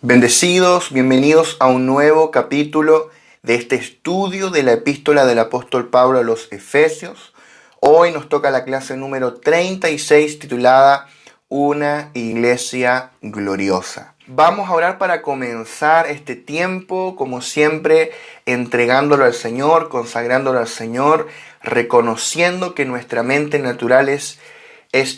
Bendecidos, bienvenidos a un nuevo capítulo de este estudio de la epístola del apóstol Pablo a los Efesios. Hoy nos toca la clase número 36 titulada Una iglesia gloriosa. Vamos a orar para comenzar este tiempo, como siempre, entregándolo al Señor, consagrándolo al Señor, reconociendo que nuestra mente natural es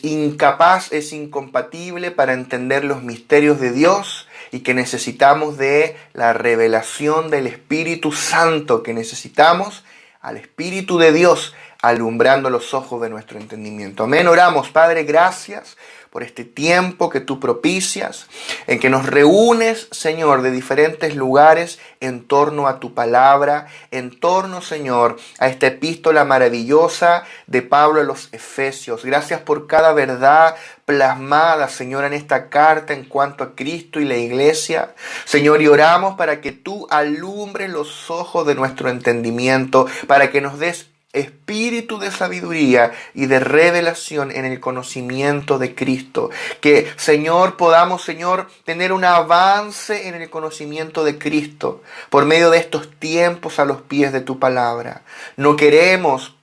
incapaz, es incompatible para entender los misterios de Dios y que necesitamos de la revelación del Espíritu Santo, que necesitamos al Espíritu de Dios alumbrando los ojos de nuestro entendimiento. Amén. Oramos, Padre, gracias por este tiempo que tú propicias, en que nos reúnes, Señor, de diferentes lugares en torno a tu palabra, en torno, Señor, a esta epístola maravillosa de Pablo a los Efesios. Gracias por cada verdad plasmada, Señor, en esta carta en cuanto a Cristo y la iglesia. Señor, y oramos para que tú alumbres los ojos de nuestro entendimiento, para que nos des espíritu de sabiduría y de revelación en el conocimiento de Cristo. Que, Señor, podamos, Señor, tener un avance en el conocimiento de Cristo por medio de estos tiempos a los pies de tu palabra. No queremos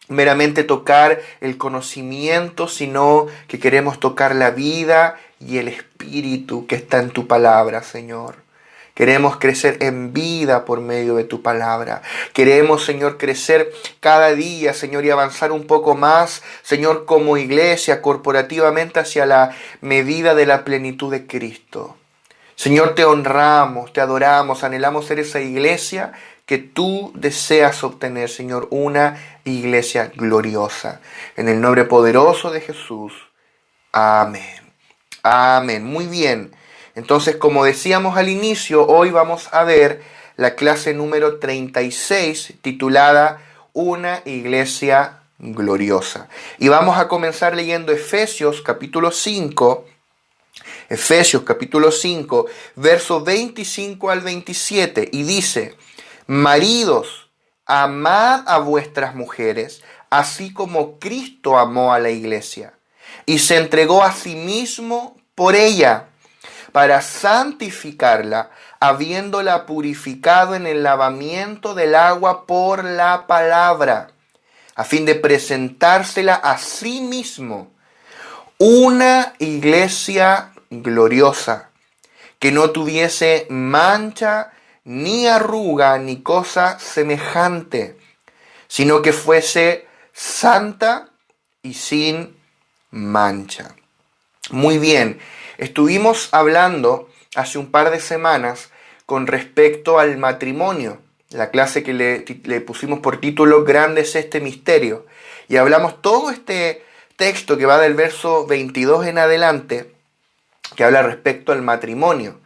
meramente tocar el conocimiento, sino que queremos tocar la vida y el espíritu que está en tu palabra, Señor. Queremos crecer en vida por medio de tu palabra. Queremos, Señor, crecer cada día, Señor, y avanzar un poco más, Señor, como iglesia, corporativamente hacia la medida de la plenitud de Cristo. Señor, te honramos, te adoramos, anhelamos ser esa iglesia que tú deseas obtener, Señor, una iglesia gloriosa. En el nombre poderoso de Jesús. Amén. Amén. Muy bien. Entonces, como decíamos al inicio, hoy vamos a ver la clase número 36 titulada Una iglesia gloriosa. Y vamos a comenzar leyendo Efesios capítulo 5, versos 25 al 27. Y dice: Maridos, amad a vuestras mujeres, así como Cristo amó a la iglesia, y se entregó a sí mismo por ella, para santificarla, habiéndola purificado en el lavamiento del agua por la palabra, a fin de presentársela a sí mismo, una iglesia gloriosa, que no tuviese mancha, ni arruga, ni cosa semejante, sino que fuese santa y sin mancha. Muy bien. Estuvimos hablando hace un par de semanas con respecto al matrimonio, la clase que le pusimos por título Grande es este misterio, y hablamos todo este texto que va del verso 22 en adelante, que habla respecto al matrimonio.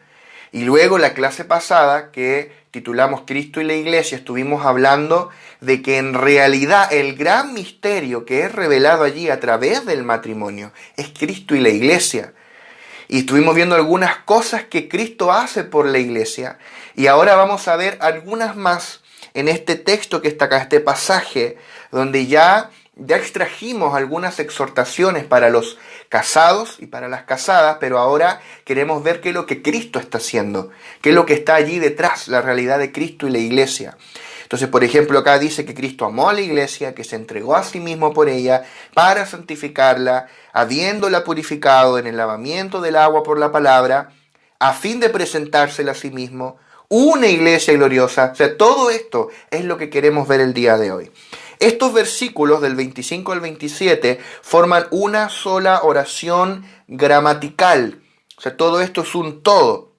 Y luego la clase pasada, que titulamos Cristo y la Iglesia, estuvimos hablando de que en realidad el gran misterio que es revelado allí a través del matrimonio es Cristo y la Iglesia. Y estuvimos viendo algunas cosas que Cristo hace por la iglesia. Y ahora vamos a ver algunas más en este texto que está acá, este pasaje, donde ya extrajimos algunas exhortaciones para los casados y para las casadas, pero ahora queremos ver qué es lo que Cristo está haciendo, qué es lo que está allí detrás, la realidad de Cristo y la iglesia. Entonces, por ejemplo, acá dice que Cristo amó a la iglesia, que se entregó a sí mismo por ella para santificarla, habiéndola purificado en el lavamiento del agua por la palabra, a fin de presentársela a sí mismo, una iglesia gloriosa. O sea, todo esto es lo que queremos ver el día de hoy. Estos versículos del 25 al 27 forman una sola oración gramatical. O sea, todo esto es un todo.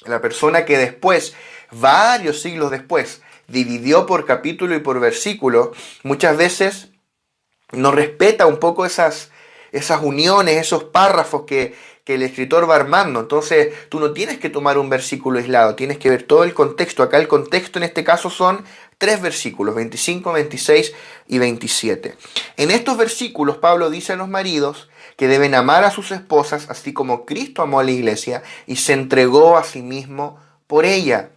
La persona que después, varios siglos después, dividió por capítulo y por versículo, muchas veces no respeta un poco esas uniones, esos párrafos que el escritor va armando. Entonces tú no tienes que tomar un versículo aislado, tienes que ver todo el contexto. Acá el contexto en este caso son 3 versículos, 25, 26 y 27. En estos versículos Pablo dice a los maridos que deben amar a sus esposas, así como Cristo amó a la iglesia y se entregó a sí mismo por ella.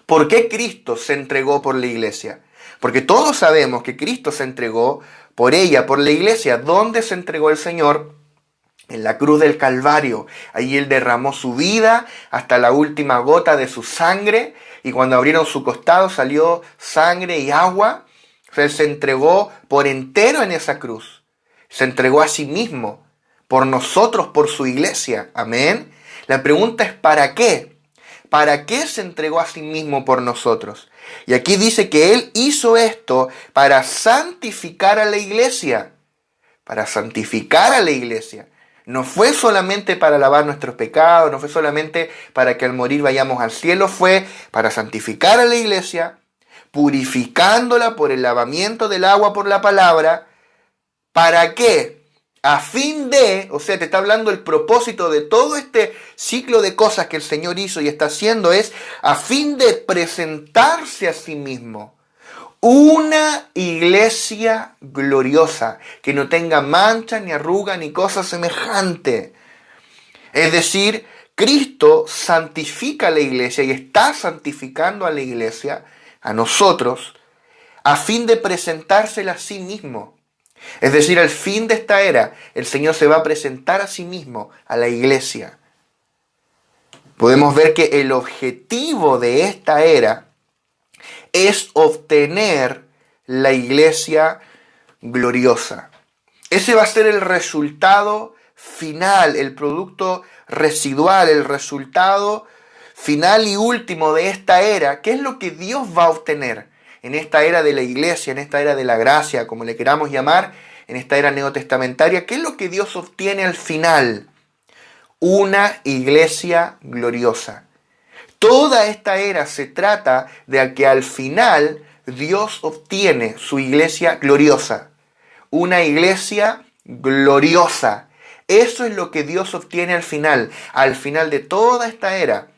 ¿Por qué Cristo se entregó por la iglesia? Porque todos sabemos que Cristo se entregó por ella, por la iglesia. ¿Dónde se entregó el Señor? en la cruz del Calvario. Allí Él derramó su vida hasta la última gota de su sangre, y cuando abrieron su costado salió sangre y agua. Él se entregó por entero en esa cruz. Se entregó a sí mismo, por nosotros, por su iglesia. Amén. La pregunta es ¿para qué? ¿Para qué se entregó a sí mismo por nosotros? Y aquí dice que Él hizo esto para santificar a la iglesia. Para santificar a la iglesia. No fue solamente para lavar nuestros pecados, no fue solamente para que al morir vayamos al cielo, fue para santificar a la iglesia, purificándola por el lavamiento del agua por la palabra. ¿Para qué? A fin de, o sea, te está hablando el propósito de todo este ciclo de cosas que el Señor hizo y está haciendo, es a fin de presentarse a sí mismo una iglesia gloriosa, que no tenga mancha, ni arruga, ni cosa semejante. Es decir, Cristo santifica a la iglesia y está santificando a la iglesia, a nosotros, a fin de presentársela a sí mismo. Es decir, al fin de esta era, el Señor se va a presentar a sí mismo, a la iglesia. Podemos ver que el objetivo de esta era es obtener la iglesia gloriosa. Ese va a ser el resultado final, el producto residual, el resultado final y último de esta era. ¿Qué es lo que Dios va a obtener en esta era de la iglesia, en esta era de la gracia, como le queramos llamar, en esta era neotestamentaria? ¿Qué es lo que Dios obtiene al final? Una iglesia gloriosa. Toda esta era se trata de que al final Dios obtiene su iglesia gloriosa. Una iglesia gloriosa. Eso es lo que Dios obtiene al final de toda esta era.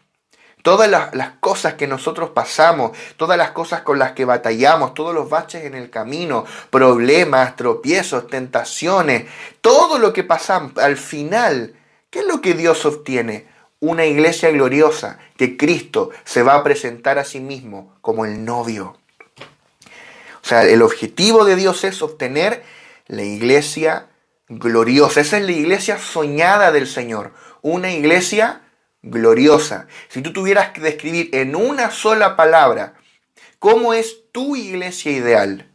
Todas las cosas que nosotros pasamos, todas las cosas con las que batallamos, todos los baches en el camino, problemas, tropiezos, tentaciones, todo lo que pasamos, al final, ¿qué es lo que Dios obtiene? Una iglesia gloriosa, que Cristo se va a presentar a sí mismo como el novio. O sea, el objetivo de Dios es obtener la iglesia gloriosa. Esa es la iglesia soñada del Señor. Una iglesia gloriosa. Si tú tuvieras que describir en una sola palabra cómo es tu iglesia ideal,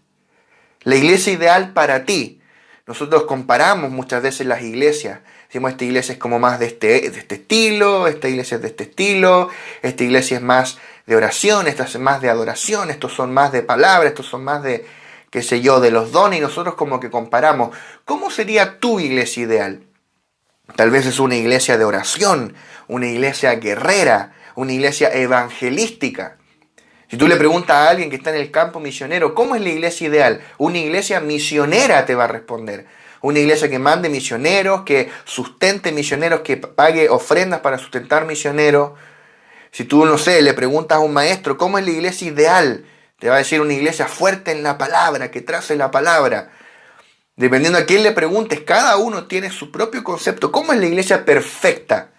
la iglesia ideal para ti. Nosotros comparamos muchas veces las iglesias. Decimos, esta iglesia es como más de este estilo, esta iglesia es de este estilo, esta iglesia es más de oración, esta es más de adoración, estos son más de palabra, estos son más de, qué sé yo, de los dones, y nosotros como que comparamos. ¿Cómo sería tu iglesia ideal? Tal vez es una iglesia de oración, una iglesia guerrera, una iglesia evangelística. Si tú le preguntas a alguien que está en el campo misionero, ¿cómo es la iglesia ideal? Una iglesia misionera te va a responder. Una iglesia que mande misioneros, que sustente misioneros, que pague ofrendas para sustentar misioneros. Si tú, no sé, le preguntas a un maestro, ¿cómo es la iglesia ideal? Te va a decir una iglesia fuerte en la palabra, que trace la palabra. Dependiendo a quién le preguntes, cada uno tiene su propio concepto. ¿Cómo es la iglesia perfecta?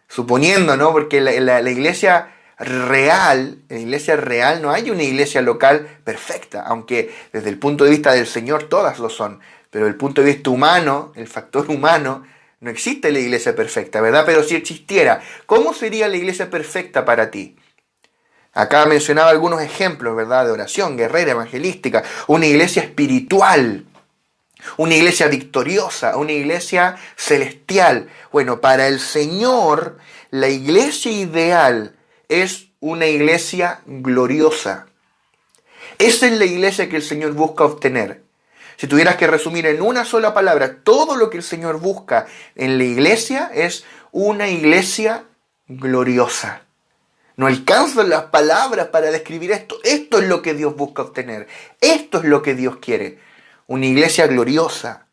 Suponiendo, ¿no? Porque la iglesia real, en la iglesia real no hay una iglesia local perfecta, aunque desde el punto de vista del Señor todas lo son, pero desde el punto de vista humano, el factor humano, no existe la iglesia perfecta, ¿verdad? Pero si existiera, ¿cómo sería la iglesia perfecta para ti? Acá mencionaba algunos ejemplos, ¿verdad? De oración, guerrera, evangelística, una iglesia espiritual, una iglesia victoriosa, una iglesia celestial. Bueno, para el Señor, la iglesia ideal es una iglesia gloriosa. Esa es la iglesia que el Señor busca obtener. Si tuvieras que resumir en una sola palabra todo lo que el Señor busca en la iglesia, es una iglesia gloriosa. No alcanzan las palabras para describir esto. Esto es lo que Dios busca obtener. Esto es lo que Dios quiere. Una iglesia gloriosa.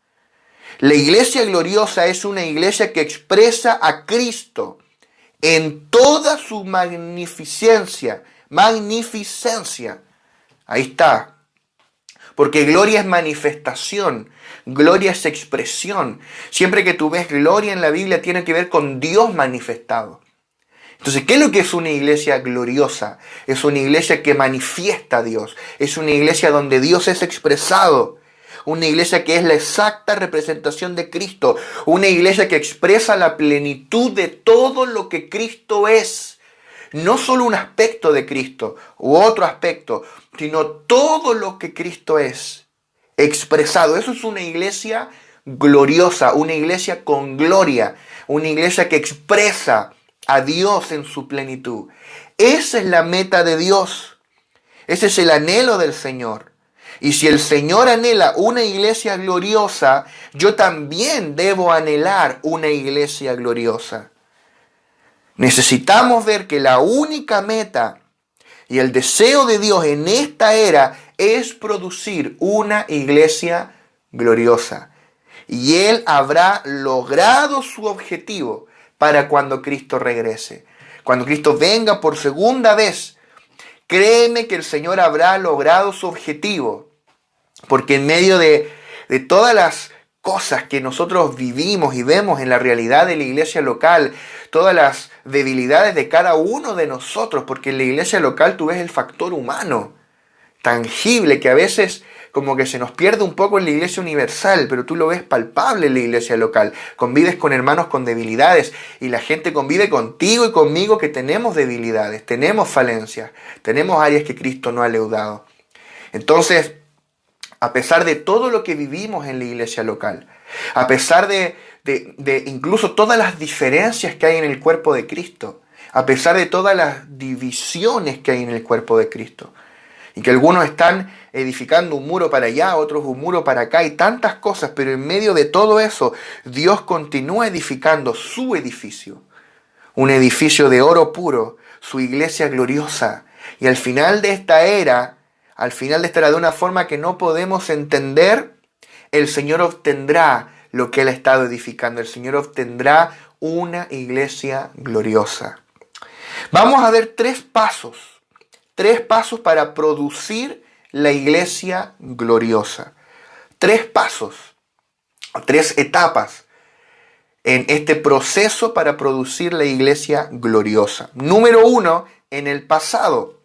La iglesia gloriosa es una iglesia que expresa a Cristo en toda su magnificencia. Magnificencia. Ahí está. Porque gloria es manifestación, gloria es expresión. Siempre que tú ves gloria en la Biblia tiene que ver con Dios manifestado. Entonces, ¿qué es lo que es una iglesia gloriosa? Es una iglesia que manifiesta a Dios. Es una iglesia donde Dios es expresado. una iglesia que es la exacta representación de Cristo, una iglesia que expresa la plenitud de todo lo que Cristo es. No solo un aspecto de Cristo u otro aspecto, sino todo lo que Cristo es expresado. Eso es una iglesia gloriosa, una iglesia con gloria, una iglesia que expresa a Dios en su plenitud. Esa es la meta de Dios. Ese es el anhelo del Señor. Y si el Señor anhela una iglesia gloriosa, yo también debo anhelar una iglesia gloriosa. Necesitamos ver que la única meta y el deseo de Dios en esta era es producir una iglesia gloriosa. Y Él habrá logrado su objetivo para cuando Cristo regrese. Cuando Cristo venga por segunda vez, créeme que el Señor habrá logrado su objetivo. Porque en medio de todas las cosas que nosotros vivimos y vemos en la realidad de la iglesia local, todas las debilidades de cada uno de nosotros, porque en la iglesia local tú ves el factor humano, tangible, que a veces como que se nos pierde un poco en la iglesia universal, pero tú lo ves palpable en la iglesia local. Convives con hermanos con debilidades y la gente convive contigo y conmigo que tenemos debilidades, tenemos falencias, tenemos áreas que Cristo no ha leudado. Entonces, a pesar de todo lo que vivimos en la iglesia local, a pesar de incluso todas las diferencias que hay en el cuerpo de Cristo, a pesar de todas las divisiones que hay en el cuerpo de Cristo, y que algunos están edificando un muro para allá, otros un muro para acá, y tantas cosas, pero en medio de todo eso, Dios continúa edificando su edificio, un edificio de oro puro, su iglesia gloriosa, y al final de esta era, de una forma que no podemos entender, el Señor obtendrá lo que Él ha estado edificando. El Señor obtendrá una iglesia gloriosa. Vamos a ver tres pasos para producir la iglesia gloriosa. Tres pasos, tres etapas en este proceso para producir la iglesia gloriosa. Número 1, en el pasado.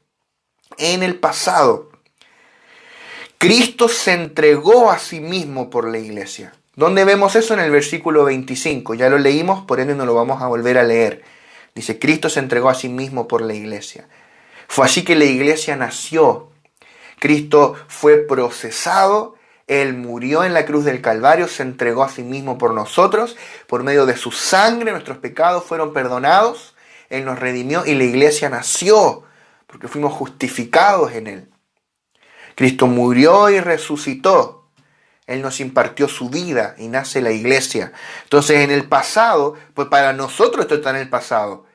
Cristo se entregó a sí mismo por la iglesia. ¿Dónde vemos eso? En el versículo 25. Ya lo leímos, por ende no lo vamos a volver a leer. Dice, Cristo se entregó a sí mismo por la iglesia. Fue así que la iglesia nació. Cristo fue procesado, Él murió en la cruz del Calvario, se entregó a sí mismo por nosotros. Por medio de su sangre nuestros pecados fueron perdonados. Él nos redimió y la iglesia nació porque fuimos justificados en Él. Cristo murió y resucitó. Él nos impartió su vida y nace la iglesia. Entonces en el pasado, pues para nosotros esto está en el pasado.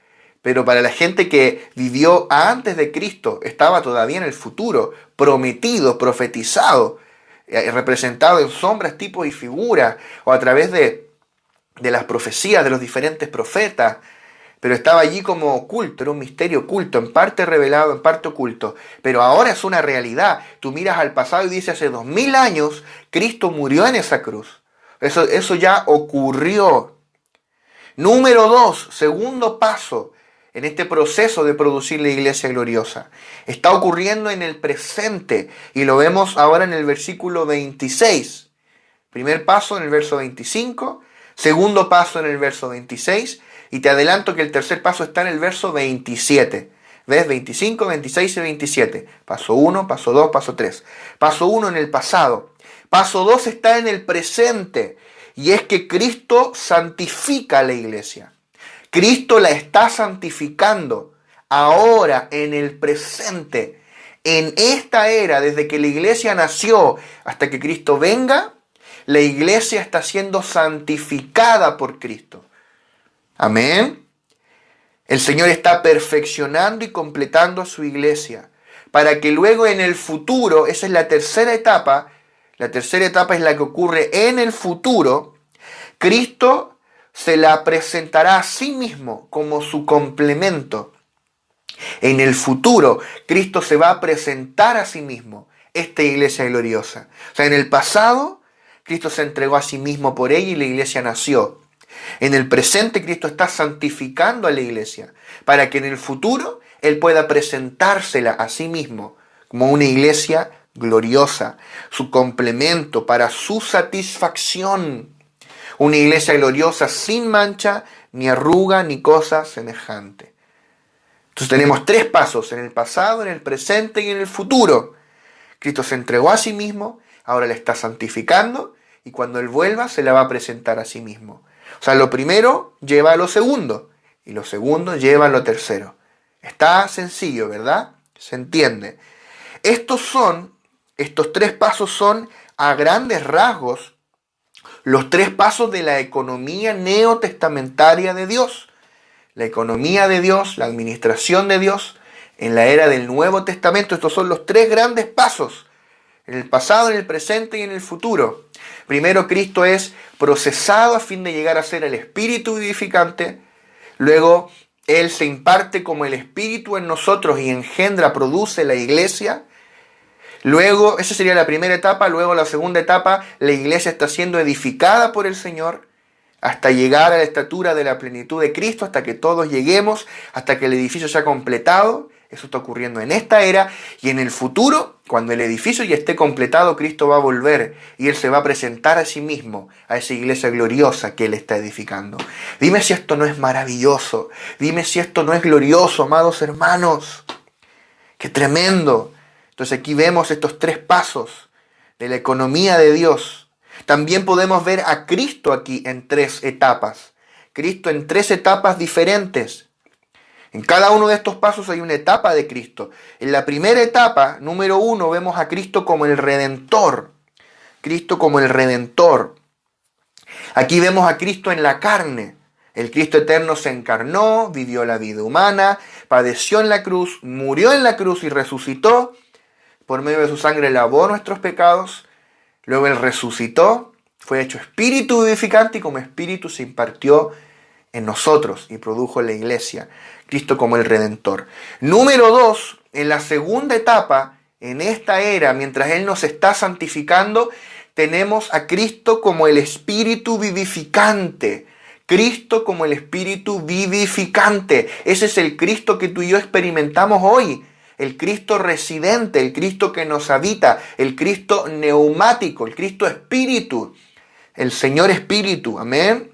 Pero para la gente que vivió antes de Cristo, estaba todavía en el futuro, prometido, profetizado, representado en sombras, tipos y figuras, o a través de las profecías de los diferentes profetas. Pero estaba allí como oculto, era un misterio oculto, en parte revelado, en parte oculto. Pero ahora es una realidad. Tú miras al pasado y dices, hace 2000 años, Cristo murió en esa cruz. Eso ya ocurrió. Número 2, segundo paso en este proceso de producir la iglesia gloriosa. Está ocurriendo en el presente y lo vemos ahora en el versículo 26. Primer paso en el verso 25, segundo paso en el verso 26. Y te adelanto que el tercer paso está en el verso 27. ¿Ves? 25, 26 y 27. Paso 1, paso 2, paso 3. Paso 1 en el pasado. Paso 2 está en el presente. Y es que Cristo santifica a la iglesia. Cristo la está santificando ahora en el presente. En esta era, desde que la iglesia nació hasta que Cristo venga, la iglesia está siendo santificada por Cristo. Amén. El Señor está perfeccionando y completando su iglesia para que luego en el futuro, esa es la tercera etapa es la que ocurre en el futuro, Cristo se la presentará a sí mismo como su complemento. En el futuro, Cristo se va a presentar a sí mismo, esta iglesia gloriosa. O sea, en el pasado, Cristo se entregó a sí mismo por ella y la iglesia nació. En el presente Cristo está santificando a la iglesia para que en el futuro Él pueda presentársela a sí mismo como una iglesia gloriosa, su complemento para su satisfacción. Una iglesia gloriosa sin mancha, ni arruga, ni cosa semejante. Entonces tenemos 3 pasos, en el pasado, en el presente y en el futuro. Cristo se entregó a sí mismo, ahora le está santificando, y cuando Él vuelva se la va a presentar a sí mismo. O sea, lo primero lleva a lo segundo, y lo segundo lleva a lo tercero. Está sencillo, ¿verdad? Se entiende. Estos 3 pasos son, a grandes rasgos, los 3 pasos de la economía neotestamentaria de Dios. La economía de Dios, la administración de Dios en la era del Nuevo Testamento. Estos son los 3 grandes pasos, en el pasado, en el presente y en el futuro. Primero, Cristo es procesado a fin de llegar a ser el Espíritu vivificante. Luego, Él se imparte como el Espíritu en nosotros y engendra, produce la iglesia. Luego, esa sería la primera etapa. Luego, la segunda etapa, la iglesia está siendo edificada por el Señor hasta llegar a la estatura de la plenitud de Cristo, hasta que todos lleguemos, hasta que el edificio sea completado. Eso está ocurriendo en esta era, y en el futuro, cuando el edificio ya esté completado, Cristo va a volver y Él se va a presentar a sí mismo, a esa iglesia gloriosa que Él está edificando. Dime si esto no es maravilloso, dime si esto no es glorioso, amados hermanos. ¡Qué tremendo! Entonces aquí vemos estos 3 pasos de la economía de Dios. También podemos ver a Cristo aquí en 3 etapas. Cristo en 3 etapas diferentes. En cada uno de estos pasos hay una etapa de Cristo. En la primera etapa, número 1, vemos a Cristo como el Redentor. Cristo como el Redentor. Aquí vemos a Cristo en la carne. El Cristo eterno se encarnó, vivió la vida humana, padeció en la cruz, murió en la cruz y resucitó. Por medio de su sangre lavó nuestros pecados. Luego Él resucitó, fue hecho espíritu vivificante y como espíritu se impartió en nosotros y produjo la iglesia. Cristo como el Redentor. Número 2, en la segunda etapa, en esta era, mientras Él nos está santificando, tenemos a Cristo como el espíritu vivificante. Cristo como el espíritu vivificante. Ese es el Cristo que tú y yo experimentamos hoy. El Cristo residente, el Cristo que nos habita, el Cristo neumático, el Cristo espíritu, el Señor espíritu, amén.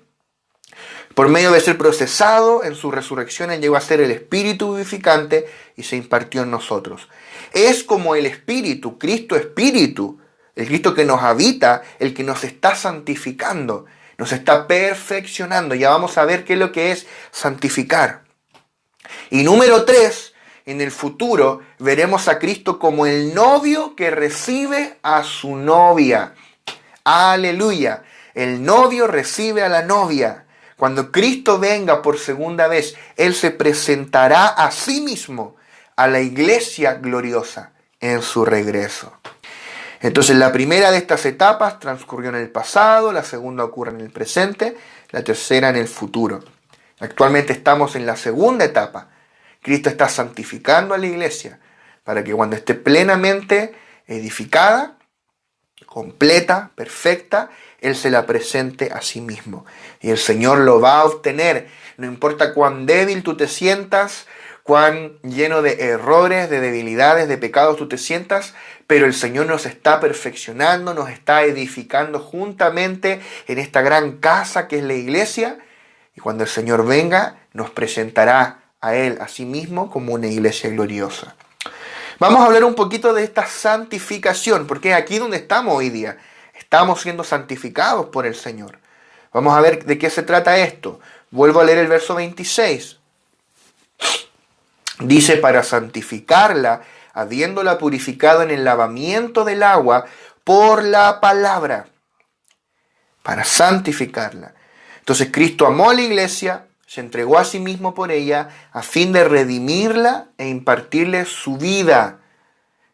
Por medio de ser procesado en su resurrección, Él llegó a ser el espíritu vivificante y se impartió en nosotros. Es como el espíritu, Cristo espíritu, el Cristo que nos habita, el que nos está santificando, nos está perfeccionando. Ya vamos a ver qué es lo que es santificar. Y número 3, en el futuro veremos a Cristo como el novio que recibe a su novia. Aleluya. El novio recibe a la novia. Cuando Cristo venga por segunda vez, Él se presentará a sí mismo a la iglesia gloriosa en su regreso. Entonces la primera de estas etapas transcurrió en el pasado, la segunda ocurre en el presente, la tercera en el futuro. Actualmente estamos en la segunda etapa. Cristo está santificando a la iglesia para que cuando esté plenamente edificada, completa, perfecta, Él se la presente a sí mismo. Y el Señor lo va a obtener. No importa cuán débil tú te sientas, cuán lleno de errores, de debilidades, de pecados tú te sientas, pero el Señor nos está perfeccionando, nos está edificando juntamente en esta gran casa que es la iglesia. Y cuando el Señor venga, nos presentará a Él, a sí mismo, como una iglesia gloriosa. Vamos a hablar un poquito de esta santificación, porque es aquí donde estamos hoy día. Estamos siendo santificados por el Señor. Vamos a ver de qué se trata esto. Vuelvo a leer el verso 26. Dice, para santificarla, habiéndola purificado en el lavamiento del agua por la palabra. Para santificarla. Entonces Cristo amó a la iglesia, se entregó a sí mismo por ella, a fin de redimirla e impartirle su vida.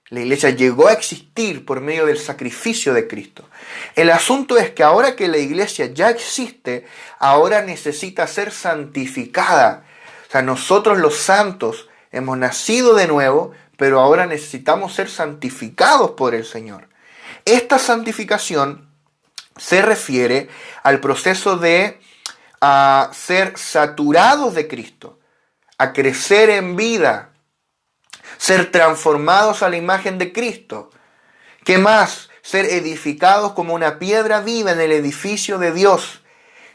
La iglesia llegó a existir por medio del sacrificio de Cristo. El asunto es que ahora que la iglesia ya existe, ahora necesita ser santificada. O sea, nosotros los santos hemos nacido de nuevo, pero ahora necesitamos ser santificados por el Señor. Esta santificación se refiere al proceso de ser saturados de Cristo, a crecer en vida, ser transformados a la imagen de Cristo. ¿Qué más? Ser edificados como una piedra viva en el edificio de Dios.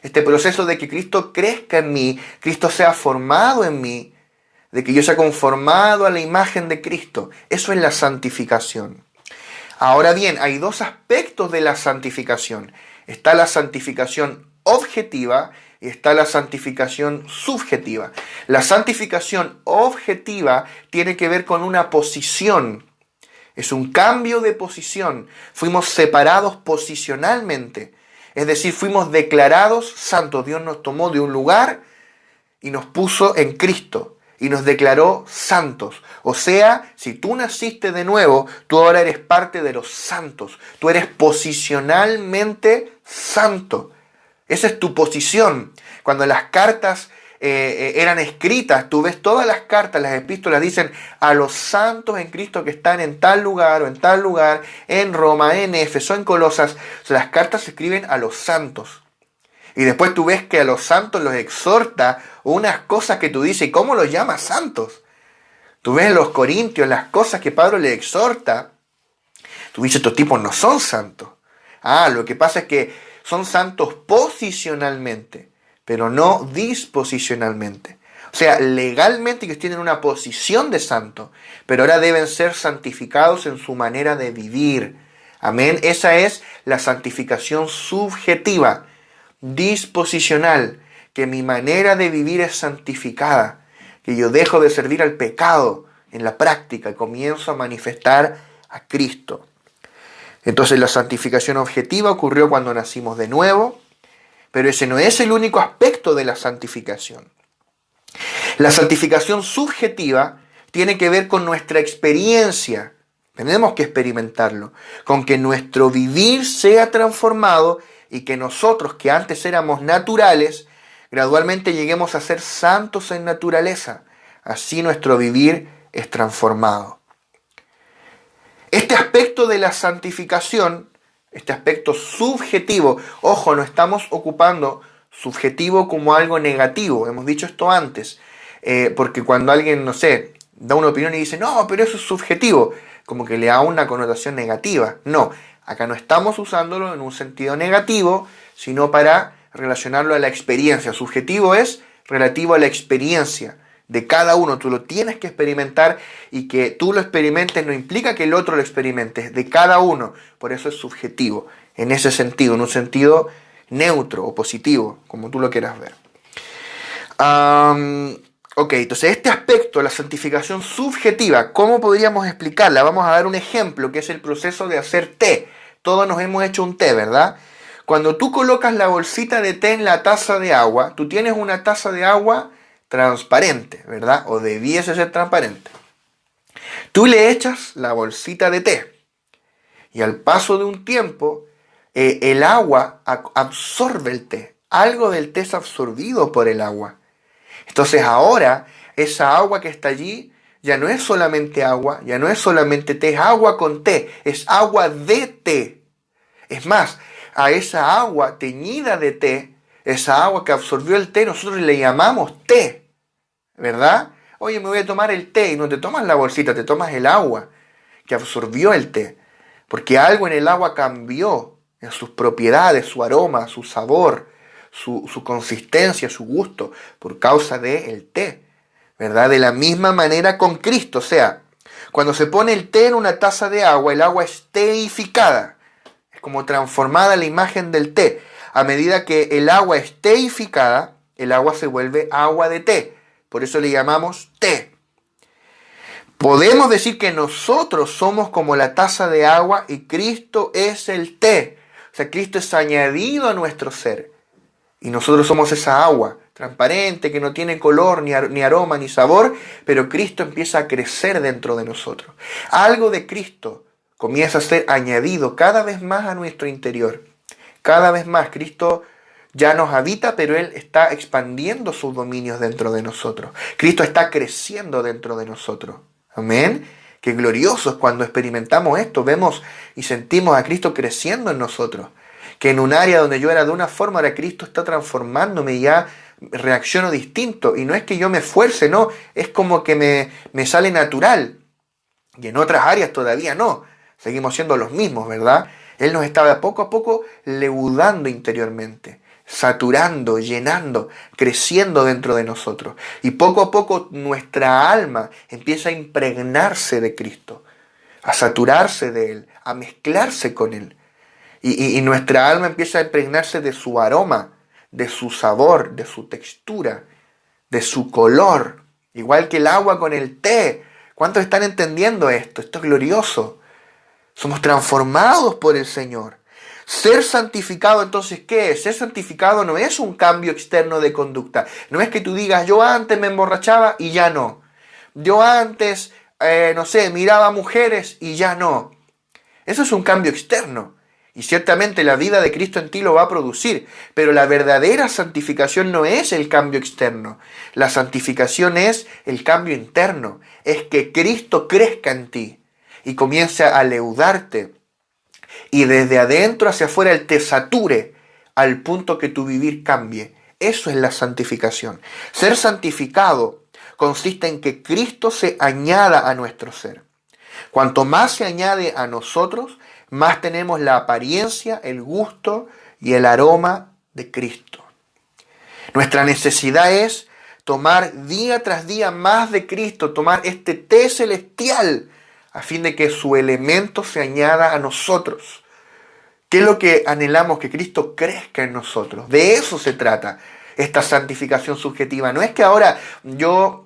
Este proceso de que Cristo crezca en mí, Cristo sea formado en mí, de que yo sea conformado a la imagen de Cristo. Eso es la santificación. Ahora bien, hay dos aspectos de la santificación. Está la santificación objetiva y está la santificación subjetiva. La santificación objetiva tiene que ver con una posición. Es un cambio de posición. Fuimos separados posicionalmente. Es decir, fuimos declarados santos. Dios nos tomó de un lugar y nos puso en Cristo. Y nos declaró santos. O sea, si tú naciste de nuevo, tú ahora eres parte de los santos. Tú eres posicionalmente santo. Esa es tu posición. Cuando las cartas eran escritas, tú ves todas las cartas, las epístolas dicen a los santos en Cristo que están en tal lugar o en tal lugar, en Roma, en Éfeso, en Colosas. O sea, las cartas se escriben a los santos. Y después tú ves que a los santos los exhorta unas cosas que tú dices, ¿y cómo los llamas santos? Tú ves en los Corintios las cosas que Pablo le exhorta. Tú dices, estos tipos no son santos. Lo que pasa es que son santos posicionalmente, pero no disposicionalmente. O sea, legalmente ellos tienen una posición de santo, pero ahora deben ser santificados en su manera de vivir. Amén. Esa es la santificación subjetiva, disposicional, que mi manera de vivir es santificada, que yo dejo de servir al pecado en la práctica y comienzo a manifestar a Cristo. Entonces la santificación objetiva ocurrió cuando nacimos de nuevo, pero ese no es el único aspecto de la santificación. La santificación subjetiva tiene que ver con nuestra experiencia. Tenemos que experimentarlo, con que nuestro vivir sea transformado y que nosotros, que antes éramos naturales, gradualmente lleguemos a ser santos en naturaleza. Así nuestro vivir es transformado. Este aspecto de la santificación, este aspecto subjetivo, ojo, no estamos ocupando subjetivo como algo negativo, hemos dicho esto antes, porque cuando alguien, no sé, da una opinión y dice, no, pero eso es subjetivo, como que le da una connotación negativa. No, acá no estamos usándolo en un sentido negativo, sino para relacionarlo a la experiencia. Subjetivo es relativo a la experiencia de cada uno. Tú lo tienes que experimentar, y que tú lo experimentes no implica que el otro lo experimente, es de cada uno. Por eso es subjetivo, en ese sentido, en un sentido neutro o positivo, como tú lo quieras ver. Entonces este aspecto, la santificación subjetiva, ¿cómo podríamos explicarla? Vamos a dar un ejemplo, que es el proceso de hacer té. Todos nos hemos hecho un té, ¿verdad? Cuando tú colocas la bolsita de té en la taza de agua, tú tienes una taza de agua transparente, ¿verdad? O debiese ser transparente. Tú le echas la bolsita de té y al paso de un tiempo el agua absorbe el té. Algo del té es absorbido por el agua. Entonces ahora esa agua que está allí ya no es solamente agua, ya no es solamente té, es agua con té, es agua de té. Es más, a esa agua teñida de té, esa agua que absorbió el té, nosotros le llamamos té, ¿verdad? Oye, me voy a tomar el té, y no te tomas la bolsita, te tomas el agua que absorbió el té, porque algo en el agua cambió en sus propiedades, su aroma, su sabor, su consistencia, su gusto, por causa del té, ¿verdad? De la misma manera con Cristo, o sea, cuando se pone el té en una taza de agua, el agua es teificada, es como transformada la imagen del té. A medida que el agua es teificada, el agua se vuelve agua de té, por eso le llamamos té. Podemos decir que nosotros somos como la taza de agua y Cristo es el té. O sea, Cristo es añadido a nuestro ser. Y nosotros somos esa agua transparente que no tiene color, ni aroma, ni sabor, pero Cristo empieza a crecer dentro de nosotros. Algo de Cristo comienza a ser añadido cada vez más a nuestro interior. Cada vez más Cristo ya nos habita, pero Él está expandiendo sus dominios dentro de nosotros. Cristo está creciendo dentro de nosotros. Amén. Qué glorioso es cuando experimentamos esto, vemos y sentimos a Cristo creciendo en nosotros. Que en un área donde yo era de una forma, ahora Cristo está transformándome y ya reacciono distinto. Y no es que yo me esfuerce, no, es como que me sale natural. Y en otras áreas todavía no. Seguimos siendo los mismos, ¿verdad? Él nos estaba poco a poco leudando interiormente, saturando, llenando, creciendo dentro de nosotros. Y poco a poco nuestra alma empieza a impregnarse de Cristo, a saturarse de Él, a mezclarse con Él. Y nuestra alma empieza a impregnarse de su aroma, de su sabor, de su textura, de su color. Igual que el agua con el té. ¿Cuántos están entendiendo esto? Esto es glorioso. Somos transformados por el Señor. Ser santificado, entonces, ¿qué es? Ser santificado no es un cambio externo de conducta. No es que tú digas, yo antes me emborrachaba y ya no. Yo antes, no sé, miraba mujeres y ya no. Eso es un cambio externo. Y ciertamente la vida de Cristo en ti lo va a producir. Pero la verdadera santificación no es el cambio externo. La santificación es el cambio interno. Es que Cristo crezca en ti y comience a leudarte. Y desde adentro hacia afuera Él te sature al punto que tu vivir cambie. Eso es la santificación. Ser santificado consiste en que Cristo se añada a nuestro ser. Cuanto más se añade a nosotros, más tenemos la apariencia, el gusto y el aroma de Cristo. Nuestra necesidad es tomar día tras día más de Cristo, tomar este té celestial, a fin de que su elemento se añada a nosotros. ¿Qué es lo que anhelamos? Que Cristo crezca en nosotros. De eso se trata esta santificación subjetiva. No es que ahora yo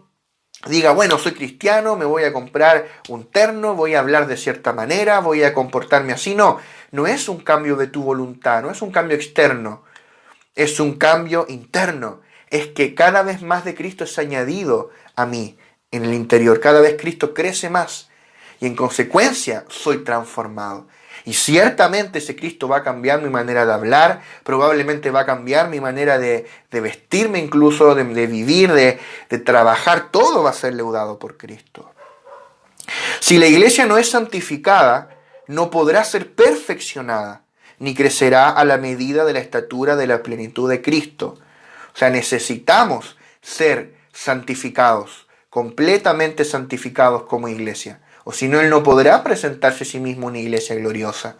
diga, bueno, soy cristiano, me voy a comprar un terno, voy a hablar de cierta manera, voy a comportarme así. No, no es un cambio de tu voluntad, no es un cambio externo, es un cambio interno. Es que cada vez más de Cristo es añadido a mí en el interior. Cada vez Cristo crece más y en consecuencia soy transformado. Y ciertamente ese Cristo va a cambiar mi manera de hablar, probablemente va a cambiar mi manera de vestirme incluso, de vivir, de trabajar. Todo va a ser leudado por Cristo. Si la iglesia no es santificada, no podrá ser perfeccionada, ni crecerá a la medida de la estatura de la plenitud de Cristo. O sea, necesitamos ser santificados, completamente santificados como iglesia. O si no, Él no podrá presentarse a sí mismo una iglesia gloriosa.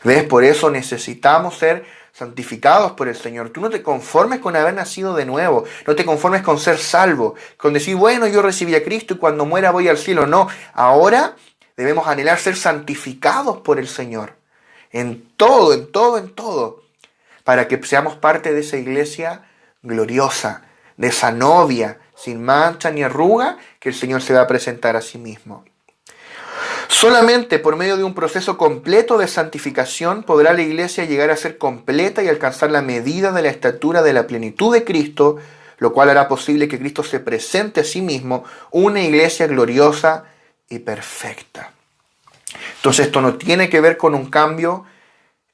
¿Ves? Por eso necesitamos ser santificados por el Señor. Tú no te conformes con haber nacido de nuevo. No te conformes con ser salvo. Con decir, bueno, yo recibí a Cristo y cuando muera voy al cielo. No, ahora debemos anhelar ser santificados por el Señor. En todo, en todo, en todo. Para que seamos parte de esa iglesia gloriosa, de esa novia, sin mancha ni arruga, que el Señor se va a presentar a sí mismo. Solamente por medio de un proceso completo de santificación podrá la iglesia llegar a ser completa y alcanzar la medida de la estatura de la plenitud de Cristo, lo cual hará posible que Cristo se presente a sí mismo una iglesia gloriosa y perfecta. Entonces esto no tiene que ver con un cambio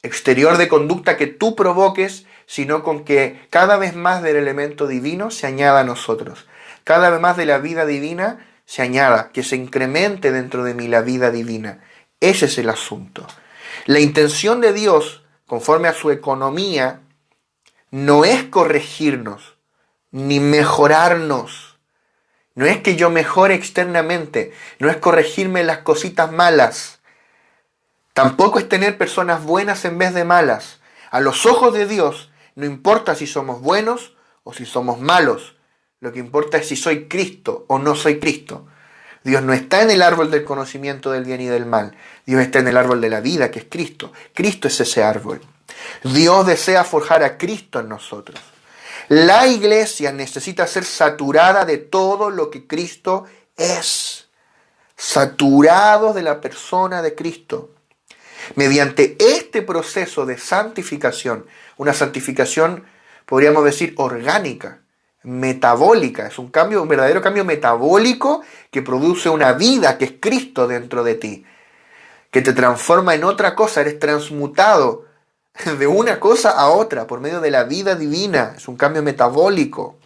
exterior de conducta que tú provoques, sino con que cada vez más del elemento divino se añada a nosotros. Cada vez más de la vida divina se añada, que se incremente dentro de mí la vida divina. Ese es el asunto. La intención de Dios, conforme a su economía, no es corregirnos, ni mejorarnos. No es que yo mejore externamente, no es corregirme las cositas malas. Tampoco es tener personas buenas en vez de malas. A los ojos de Dios, no importa si somos buenos o si somos malos. Lo que importa es si soy Cristo o no soy Cristo. Dios no está en el árbol del conocimiento del bien y del mal. Dios está en el árbol de la vida, que es Cristo. Cristo es ese árbol. Dios desea forjar a Cristo en nosotros. La iglesia necesita ser saturada de todo lo que Cristo es. Saturados de la persona de Cristo. Mediante este proceso de santificación, una santificación, podríamos decir, orgánica, metabólica, es un verdadero cambio metabólico que produce una vida que es Cristo dentro de ti, que te transforma en otra cosa, eres transmutado de una cosa a otra por medio de la vida divina, es un cambio metabólico.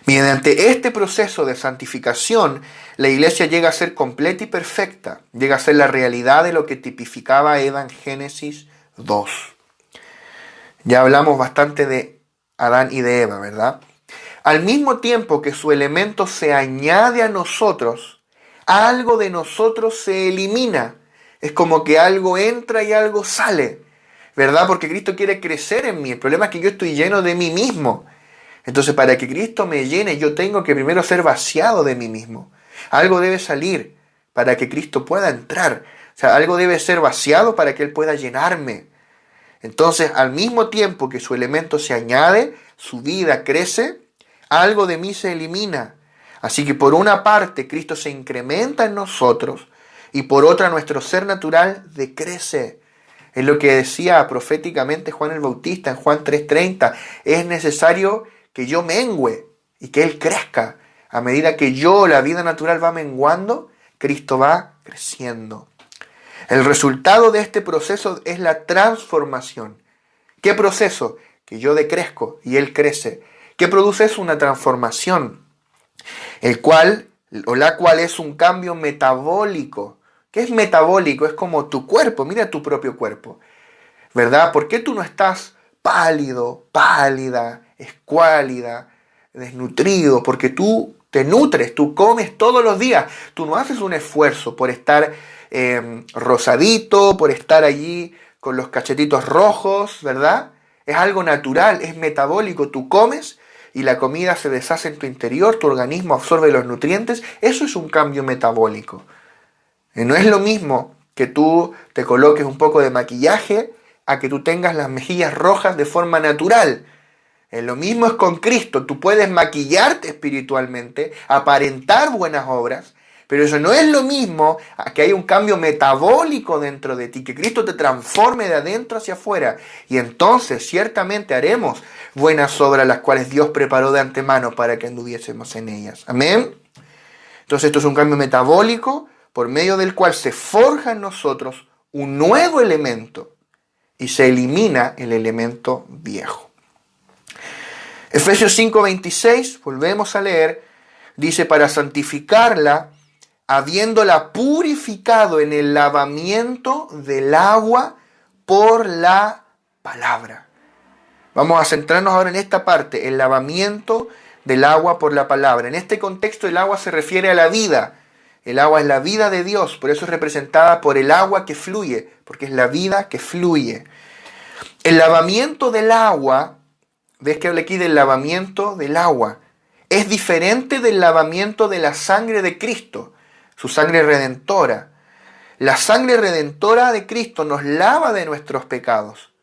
Mediante este proceso de santificación, la iglesia llega a ser completa y perfecta, llega a ser la realidad de lo que tipificaba Eva en Génesis 2. Ya hablamos bastante de Adán y de Eva, ¿verdad? Al mismo tiempo que su elemento se añade a nosotros, algo de nosotros se elimina. Es como que algo entra y algo sale, ¿verdad? Porque Cristo quiere crecer en mí. El problema es que yo estoy lleno de mí mismo. Entonces, para que Cristo me llene, yo tengo que primero ser vaciado de mí mismo. Algo debe salir para que Cristo pueda entrar. O sea, algo debe ser vaciado para que Él pueda llenarme. Entonces, al mismo tiempo que su elemento se añade, su vida crece, algo de mí se elimina. Así que por una parte, Cristo se incrementa en nosotros y por otra, nuestro ser natural decrece. Es lo que decía proféticamente Juan el Bautista en Juan 3:30. Es necesario que yo mengüe y que Él crezca. A medida que la vida natural va menguando, Cristo va creciendo. El resultado de este proceso es la transformación. ¿Qué proceso? Que yo decrezco y Él crece. ¿Qué produce eso? Una transformación, el cual o la cual es un cambio metabólico. ¿Qué es metabólico? Es como tu cuerpo, mira tu propio cuerpo, ¿verdad? ¿Por qué tú no estás pálido, pálida, escuálida, desnutrido? Porque tú te nutres, tú comes todos los días. Tú no haces un esfuerzo por estar rosadito, por estar allí con los cachetitos rojos, ¿verdad? Es algo natural, es metabólico. Tú comes y la comida se deshace en tu interior, tu organismo absorbe los nutrientes. Eso es un cambio metabólico. No es lo mismo que tú te coloques un poco de maquillaje a que tú tengas las mejillas rojas de forma natural. Lo mismo es con Cristo. Tú puedes maquillarte espiritualmente, aparentar buenas obras, pero eso no es lo mismo a que haya un cambio metabólico dentro de ti, que Cristo te transforme de adentro hacia afuera. Y entonces ciertamente haremos buenas obras, las cuales Dios preparó de antemano para que anduviésemos en ellas. Amén. Entonces esto es un cambio metabólico por medio del cual se forja en nosotros un nuevo elemento y se elimina el elemento viejo. Efesios 5:26, volvemos a leer, dice: para santificarla, habiéndola purificado en el lavamiento del agua por la palabra. Vamos a centrarnos ahora en esta parte, el lavamiento del agua por la palabra. En este contexto el agua se refiere a la vida. El agua es la vida de Dios, por eso es representada por el agua que fluye, porque es la vida que fluye. El lavamiento del agua, ves que habla aquí del lavamiento del agua, es diferente del lavamiento de la sangre de Cristo, su sangre redentora. La sangre redentora de Cristo nos lava de nuestros pecados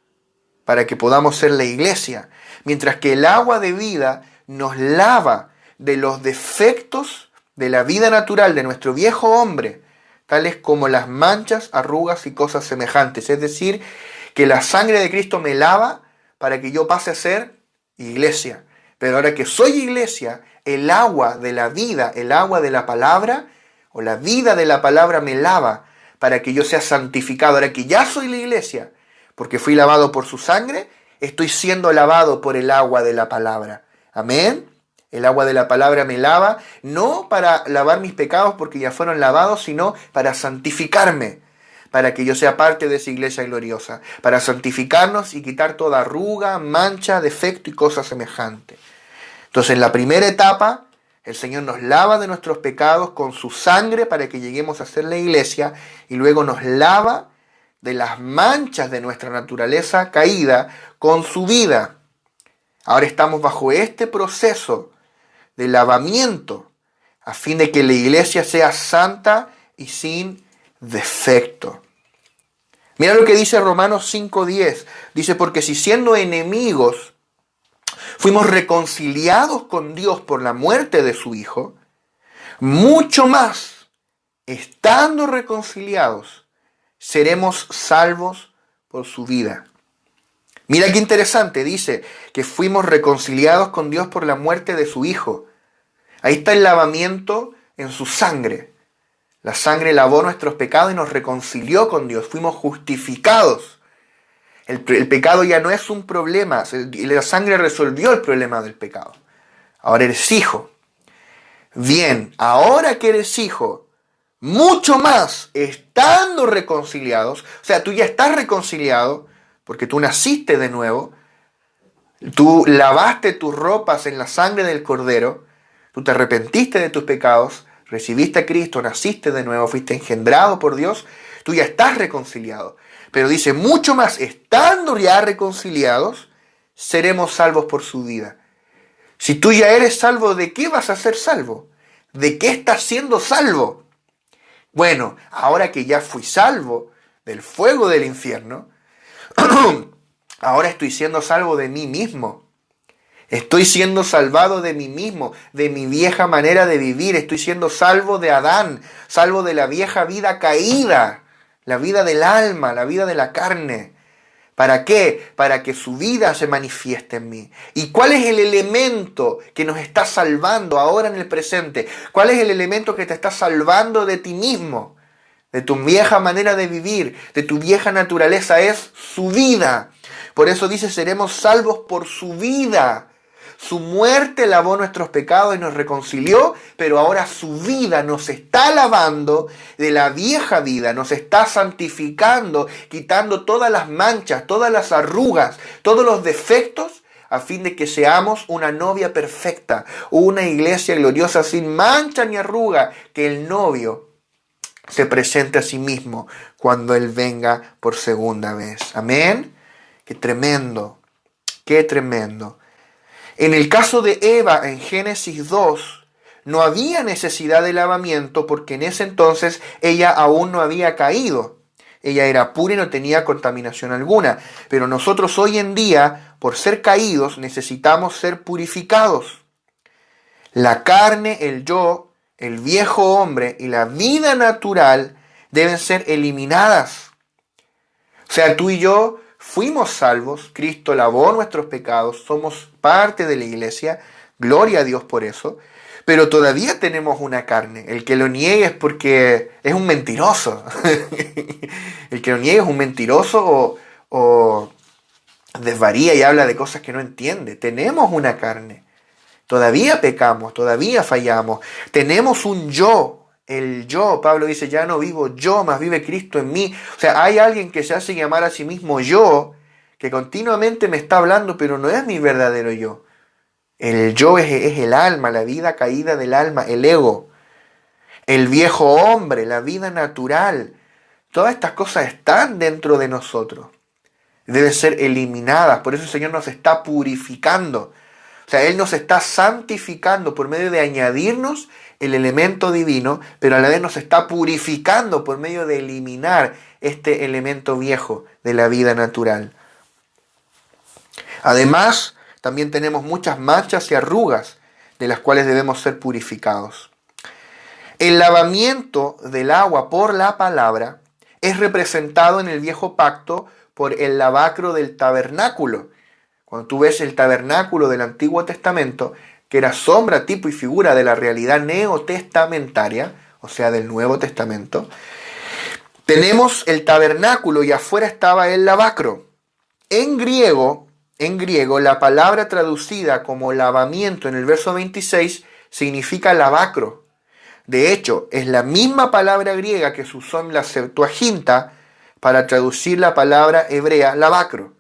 para que podamos ser la iglesia, mientras que el agua de vida nos lava de los defectos de la vida natural de nuestro viejo hombre, tales como las manchas, arrugas y cosas semejantes. Es decir, que la sangre de Cristo me lava para que yo pase a ser iglesia. Pero ahora que soy iglesia, el agua de la vida, el agua de la palabra, o la vida de la palabra me lava para que yo sea santificado. Ahora que ya soy la iglesia, porque fui lavado por su sangre, estoy siendo lavado por el agua de la palabra. Amén. El agua de la palabra me lava, no para lavar mis pecados porque ya fueron lavados, sino para santificarme, para que yo sea parte de esa iglesia gloriosa, para santificarnos y quitar toda arruga, mancha, defecto y cosa semejante. Entonces, en la primera etapa, el Señor nos lava de nuestros pecados con su sangre para que lleguemos a ser la iglesia, y luego nos lava de las manchas de nuestra naturaleza caída con su vida. Ahora estamos bajo este proceso de lavamiento a fin de que la iglesia sea santa y sin defecto. Mira lo que dice Romanos 5:10. Dice: porque si siendo enemigos fuimos reconciliados con Dios por la muerte de su Hijo, mucho más, estando reconciliados, seremos salvos por su vida. Mira qué interesante, dice que fuimos reconciliados con Dios por la muerte de su Hijo. Ahí está el lavamiento en su sangre. La sangre lavó nuestros pecados y nos reconcilió con Dios. Fuimos justificados. El pecado ya no es un problema. La sangre resolvió el problema del pecado. Ahora eres hijo. Bien, ahora que eres hijo, mucho más estando reconciliados, o sea, tú ya estás reconciliado porque tú naciste de nuevo, tú lavaste tus ropas en la sangre del Cordero, tú te arrepentiste de tus pecados, recibiste a Cristo, naciste de nuevo, fuiste engendrado por Dios, Tú ya estás reconciliado. Pero dice, mucho más, estando ya reconciliados, seremos salvos por su vida. Si tú ya eres salvo, ¿de qué vas a ser salvo? ¿De qué estás siendo salvo? Bueno, ahora que ya fui salvo del fuego del infierno, ahora estoy siendo salvo de mí mismo. Estoy siendo salvado de mí mismo, de mi vieja manera de vivir. Estoy siendo salvo de Adán, salvo de la vieja vida caída, la vida del alma, la vida de la carne. ¿Para qué? Para que su vida se manifieste en mí. ¿Y cuál es el elemento que nos está salvando ahora en el presente? ¿Cuál es el elemento que te está salvando de ti mismo? De tu vieja manera de vivir, de tu vieja naturaleza, es su vida. Por eso dice, seremos salvos por su vida. Su muerte lavó nuestros pecados y nos reconcilió, pero ahora su vida nos está lavando de la vieja vida, nos está santificando, quitando todas las manchas, todas las arrugas, todos los defectos, a fin de que seamos una novia perfecta, una iglesia gloriosa sin mancha ni arruga, que el novio se presente a sí mismo cuando Él venga por segunda vez. Amén. Qué tremendo, qué tremendo. En el caso de Eva, en Génesis 2, no había necesidad de lavamiento porque en ese entonces ella aún no había caído. Ella era pura y no tenía contaminación alguna. Pero nosotros hoy en día, por ser caídos, necesitamos ser purificados. La carne, el yo, el viejo hombre y la vida natural deben ser eliminadas. O sea, tú y yo fuimos salvos, Cristo lavó nuestros pecados, somos parte de la iglesia, gloria a Dios por eso, pero todavía tenemos una carne. El que lo niegue es porque es un mentiroso. El que lo niegue es un mentiroso o desvaría y habla de cosas que no entiende. Tenemos una carne. Todavía pecamos, todavía fallamos. Tenemos un yo. El yo, Pablo dice, ya no vivo yo, más vive Cristo en mí. O sea, hay alguien que se hace llamar a sí mismo yo, que continuamente me está hablando, pero no es mi verdadero yo. El yo es el alma, la vida caída del alma, el ego. El viejo hombre, la vida natural. Todas estas cosas están dentro de nosotros. Deben ser eliminadas. Por eso el Señor nos está purificando. O sea, Él nos está santificando por medio de añadirnos el elemento divino, pero a la vez nos está purificando por medio de eliminar este elemento viejo de la vida natural. Además, también tenemos muchas manchas y arrugas de las cuales debemos ser purificados. El lavamiento del agua por la palabra es representado en el viejo pacto por el lavacro del tabernáculo. Cuando tú ves el tabernáculo del Antiguo Testamento, que era sombra, tipo y figura de la realidad neotestamentaria, o sea, del Nuevo Testamento, tenemos el tabernáculo y afuera estaba el lavacro. En griego, la palabra traducida como lavamiento en el verso 26 significa lavacro. De hecho, es la misma palabra griega que se usó en la Septuaginta para traducir la palabra hebrea lavacro.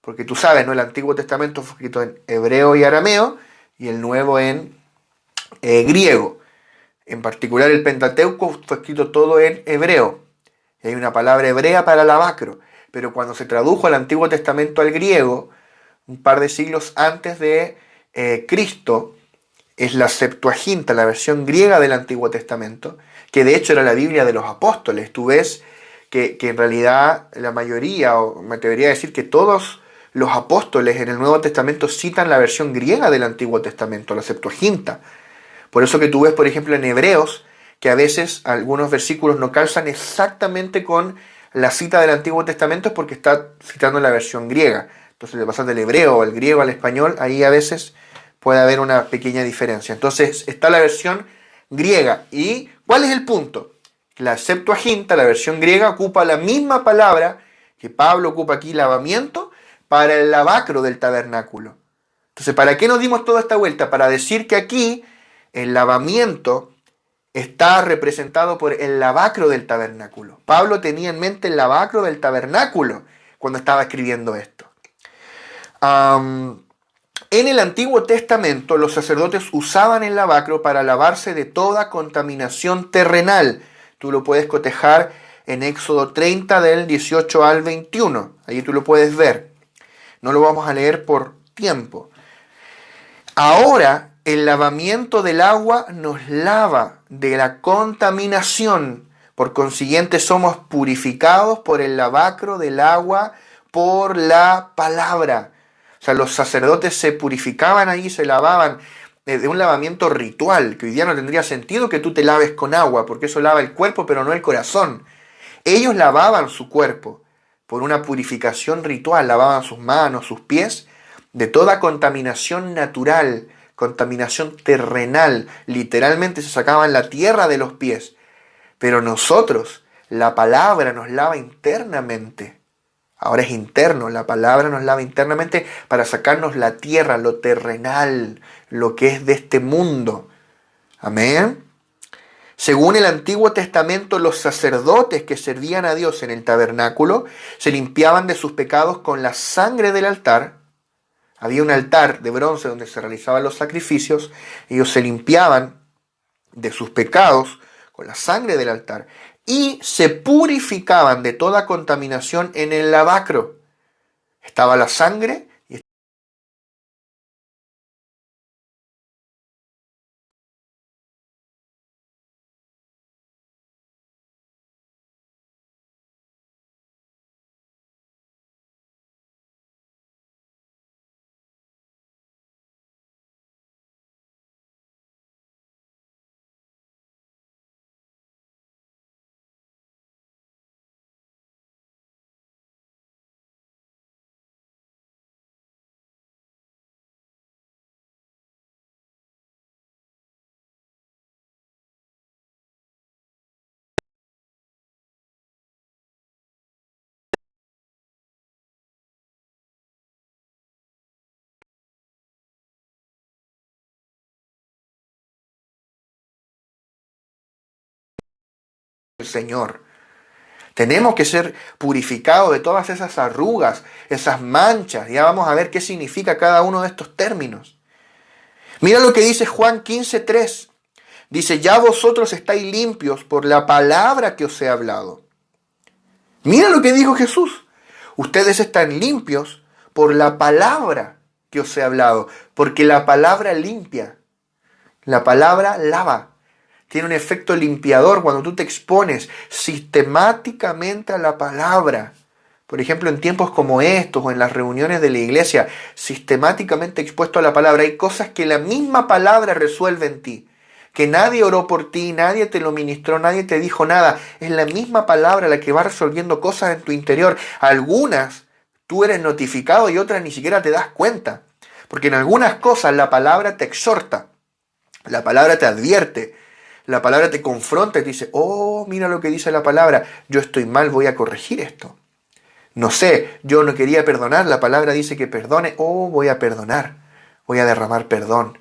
Porque tú sabes, ¿no? El Antiguo Testamento fue escrito en hebreo y arameo y el Nuevo en griego. En particular el Pentateuco fue escrito todo en hebreo. Y hay una palabra hebrea para lavacro. Pero cuando se tradujo el Antiguo Testamento al griego, un par de siglos antes de Cristo, es la Septuaginta, la versión griega del Antiguo Testamento, que de hecho era la Biblia de los apóstoles. Tú ves que en realidad la mayoría, o me atrevería a decir que todos los apóstoles en el Nuevo Testamento citan la versión griega del Antiguo Testamento, la Septuaginta. Por eso que tú ves, por ejemplo, en Hebreos, que a veces algunos versículos no calzan exactamente con la cita del Antiguo Testamento, es porque está citando la versión griega. Entonces, de pasar del hebreo al griego al español, ahí a veces puede haber una pequeña diferencia. Entonces, está la versión griega. ¿Y cuál es el punto? La Septuaginta, la versión griega, ocupa la misma palabra que Pablo ocupa aquí, lavamiento, para el lavacro del tabernáculo. Entonces, ¿para qué nos dimos toda esta vuelta? Para decir que aquí el lavamiento está representado por el lavacro del tabernáculo. Pablo tenía en mente el lavacro del tabernáculo cuando estaba escribiendo esto. En el Antiguo Testamento, los sacerdotes usaban el lavacro para lavarse de toda contaminación terrenal. Tú lo puedes cotejar en Éxodo 30 del 18 al 21. Ahí tú lo puedes ver. No lo vamos a leer por tiempo. Ahora el lavamiento del agua nos lava de la contaminación. Por consiguiente somos purificados por el lavacro del agua, por la palabra. O sea, los sacerdotes se purificaban ahí, se lavaban de un lavamiento ritual, que hoy día no tendría sentido que tú te laves con agua, porque eso lava el cuerpo, pero no el corazón. Ellos lavaban su cuerpo por una purificación ritual, lavaban sus manos, sus pies, de toda contaminación natural, contaminación terrenal. Literalmente se sacaban la tierra de los pies. Pero nosotros, la palabra nos lava internamente. Ahora es interno, la palabra nos lava internamente para sacarnos la tierra, lo terrenal, lo que es de este mundo. Amén. Según el Antiguo Testamento, los sacerdotes que servían a Dios en el tabernáculo se limpiaban de sus pecados con la sangre del altar. Había un altar de bronce donde se realizaban los sacrificios. Ellos se limpiaban de sus pecados con la sangre del altar y se purificaban de toda contaminación en el lavacro. Estaba la sangre y el Señor. Tenemos que ser purificados de todas esas arrugas, esas manchas. Ya vamos a ver qué significa cada uno de estos términos. Mira lo que dice Juan 15:3. Dice, ya vosotros estáis limpios por la palabra que os he hablado. Mira lo que dijo Jesús. Ustedes están limpios por la palabra que os he hablado. Porque la palabra limpia. La palabra lava. Tiene un efecto limpiador cuando tú te expones sistemáticamente a la palabra. Por ejemplo, en tiempos como estos o en las reuniones de la iglesia, sistemáticamente expuesto a la palabra, hay cosas que la misma palabra resuelve en ti. Que nadie oró por ti, nadie te lo ministró, nadie te dijo nada. Es la misma palabra la que va resolviendo cosas en tu interior. Algunas tú eres notificado y otras ni siquiera te das cuenta. Porque en algunas cosas la palabra te exhorta, la palabra te advierte, la palabra te confronta y te dice, oh, mira lo que dice la palabra, yo estoy mal, voy a corregir esto. No sé, yo no quería perdonar, la palabra dice que perdone, oh, voy a perdonar, voy a derramar perdón.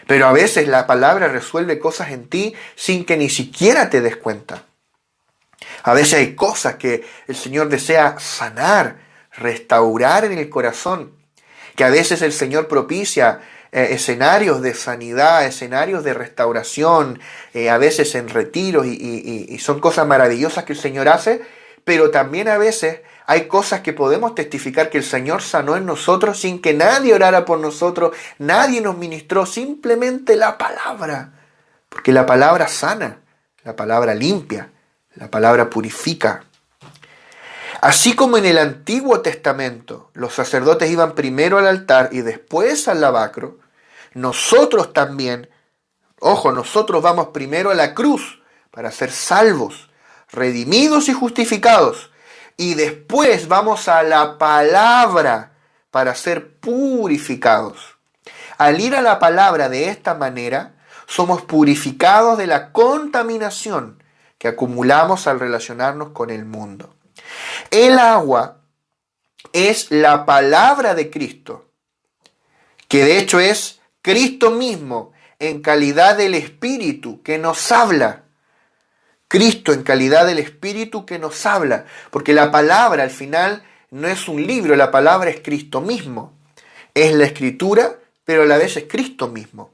Pero a veces la palabra resuelve cosas en ti sin que ni siquiera te des cuenta. A veces hay cosas que el Señor desea sanar, restaurar en el corazón, que a veces el Señor propicia escenarios de sanidad, escenarios de restauración, a veces en retiros y son cosas maravillosas que el Señor hace, pero también a veces hay cosas que podemos testificar que el Señor sanó en nosotros sin que nadie orara por nosotros, nadie nos ministró, simplemente la palabra, porque la palabra sana, la palabra limpia, la palabra purifica. Así como en el Antiguo Testamento los sacerdotes iban primero al altar y después al lavacro, nosotros también, ojo, nosotros vamos primero a la cruz para ser salvos, redimidos y justificados, y después vamos a la palabra para ser purificados. Al ir a la palabra de esta manera, somos purificados de la contaminación que acumulamos al relacionarnos con el mundo. El agua es la palabra de Cristo, que de hecho es Cristo mismo en calidad del Espíritu que nos habla. Cristo en calidad del Espíritu que nos habla, porque la palabra al final no es un libro, la palabra es Cristo mismo. Es la Escritura, pero a la vez es Cristo mismo.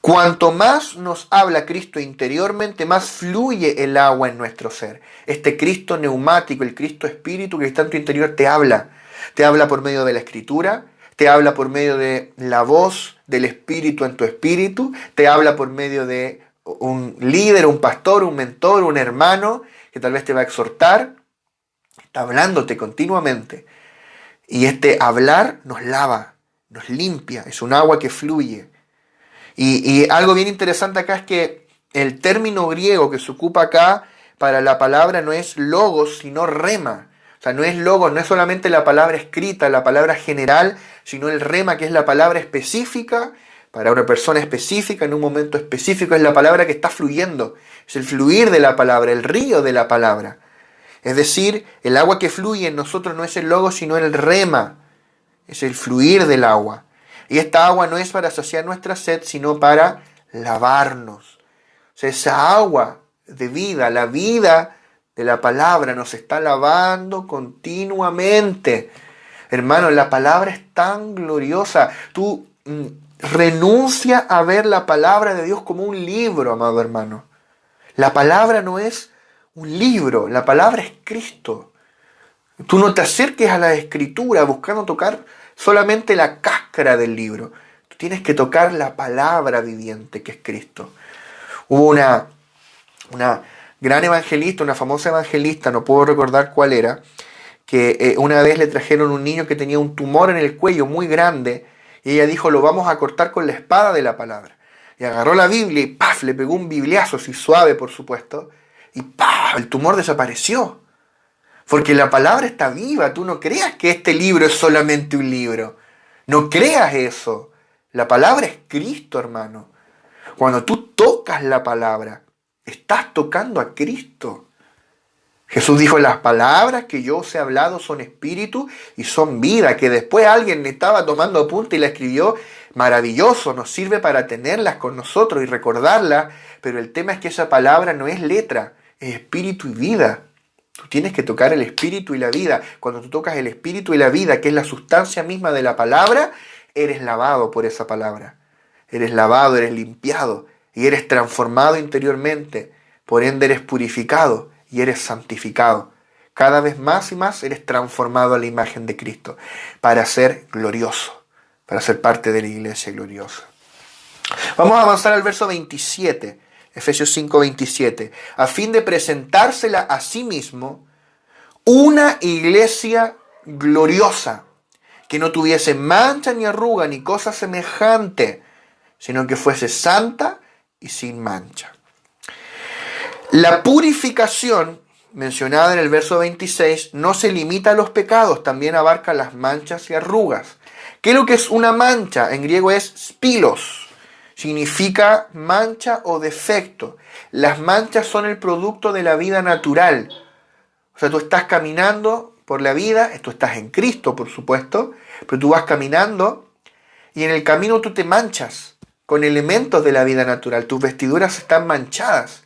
Cuanto más nos habla Cristo interiormente, más fluye el agua en nuestro ser. Este Cristo neumático, el Cristo Espíritu que está en tu interior te habla. Te habla por medio de la Escritura, te habla por medio de la voz del Espíritu en tu espíritu, te habla por medio de un líder, un pastor, un mentor, un hermano que tal vez te va a exhortar. Está hablándote continuamente. Y este hablar nos lava, nos limpia, es un agua que fluye. Y algo bien interesante acá es que el término griego que se ocupa acá para la palabra no es logos, sino rema. O sea, no es logos, no es solamente la palabra escrita, la palabra general, sino el rema, que es la palabra específica, para una persona específica, en un momento específico, es la palabra que está fluyendo. Es el fluir de la palabra, el río de la palabra. Es decir, el agua que fluye en nosotros no es el logos, sino el rema. Es el fluir del agua. Y esta agua no es para saciar nuestra sed, sino para lavarnos. O sea, esa agua de vida, la vida de la palabra nos está lavando continuamente. Hermano, la palabra es tan gloriosa. Tú renuncia a ver la palabra de Dios como un libro, amado hermano. La palabra no es un libro, la palabra es Cristo. Tú no te acerques a la escritura buscando tocar solamente la cáscara del libro. Tú tienes que tocar la palabra viviente que es Cristo. Hubo una gran evangelista, una famosa evangelista, no puedo recordar cuál era, que una vez le trajeron un niño que tenía un tumor en el cuello muy grande y ella dijo, lo vamos a cortar con la espada de la palabra. Y agarró la Biblia y ¡paf! Le pegó un bibliazo, así suave por supuesto, y ¡paf! El tumor desapareció. Porque la palabra está viva. Tú no creas que este libro es solamente un libro. No creas eso. La palabra es Cristo, hermano. Cuando tú tocas la palabra, estás tocando a Cristo. Jesús dijo, las palabras que yo os he hablado son espíritu y son vida. Que después alguien estaba tomando apunte y la escribió. Maravilloso, nos sirve para tenerlas con nosotros y recordarlas. Pero el tema es que esa palabra no es letra, es espíritu y vida. Tú tienes que tocar el espíritu y la vida. Cuando tú tocas el espíritu y la vida, que es la sustancia misma de la palabra, eres lavado por esa palabra. Eres lavado, eres limpiado y eres transformado interiormente. Por ende eres purificado y eres santificado. Cada vez más y más eres transformado a la imagen de Cristo para ser glorioso, para ser parte de la iglesia gloriosa. Vamos a avanzar al verso 27. Efesios 5:27, a fin de presentársela a sí mismo una iglesia gloriosa, que no tuviese mancha ni arruga ni cosa semejante, sino que fuese santa y sin mancha. La purificación mencionada en el verso 26 no se limita a los pecados, también abarca las manchas y arrugas. ¿Qué es lo que es una mancha? En griego es spilos. Significa mancha o defecto. Las manchas son el producto de la vida natural. O sea, tú estás caminando por la vida, tú estás en Cristo, por supuesto, pero tú vas caminando y en el camino tú te manchas con elementos de la vida natural. Tus vestiduras están manchadas.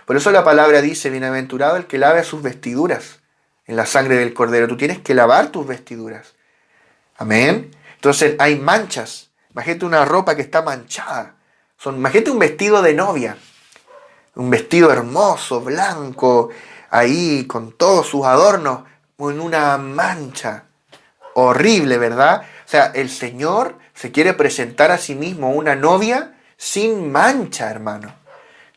Por eso la palabra dice, bienaventurado el que lave sus vestiduras en la sangre del Cordero. Tú tienes que lavar tus vestiduras. Amén. Entonces hay manchas. Imagínate una ropa que está manchada. Imagínate un vestido de novia. Un vestido hermoso, blanco, ahí con todos sus adornos, en una mancha. Horrible, ¿verdad? O sea, el Señor se quiere presentar a sí mismo una novia sin mancha, hermano.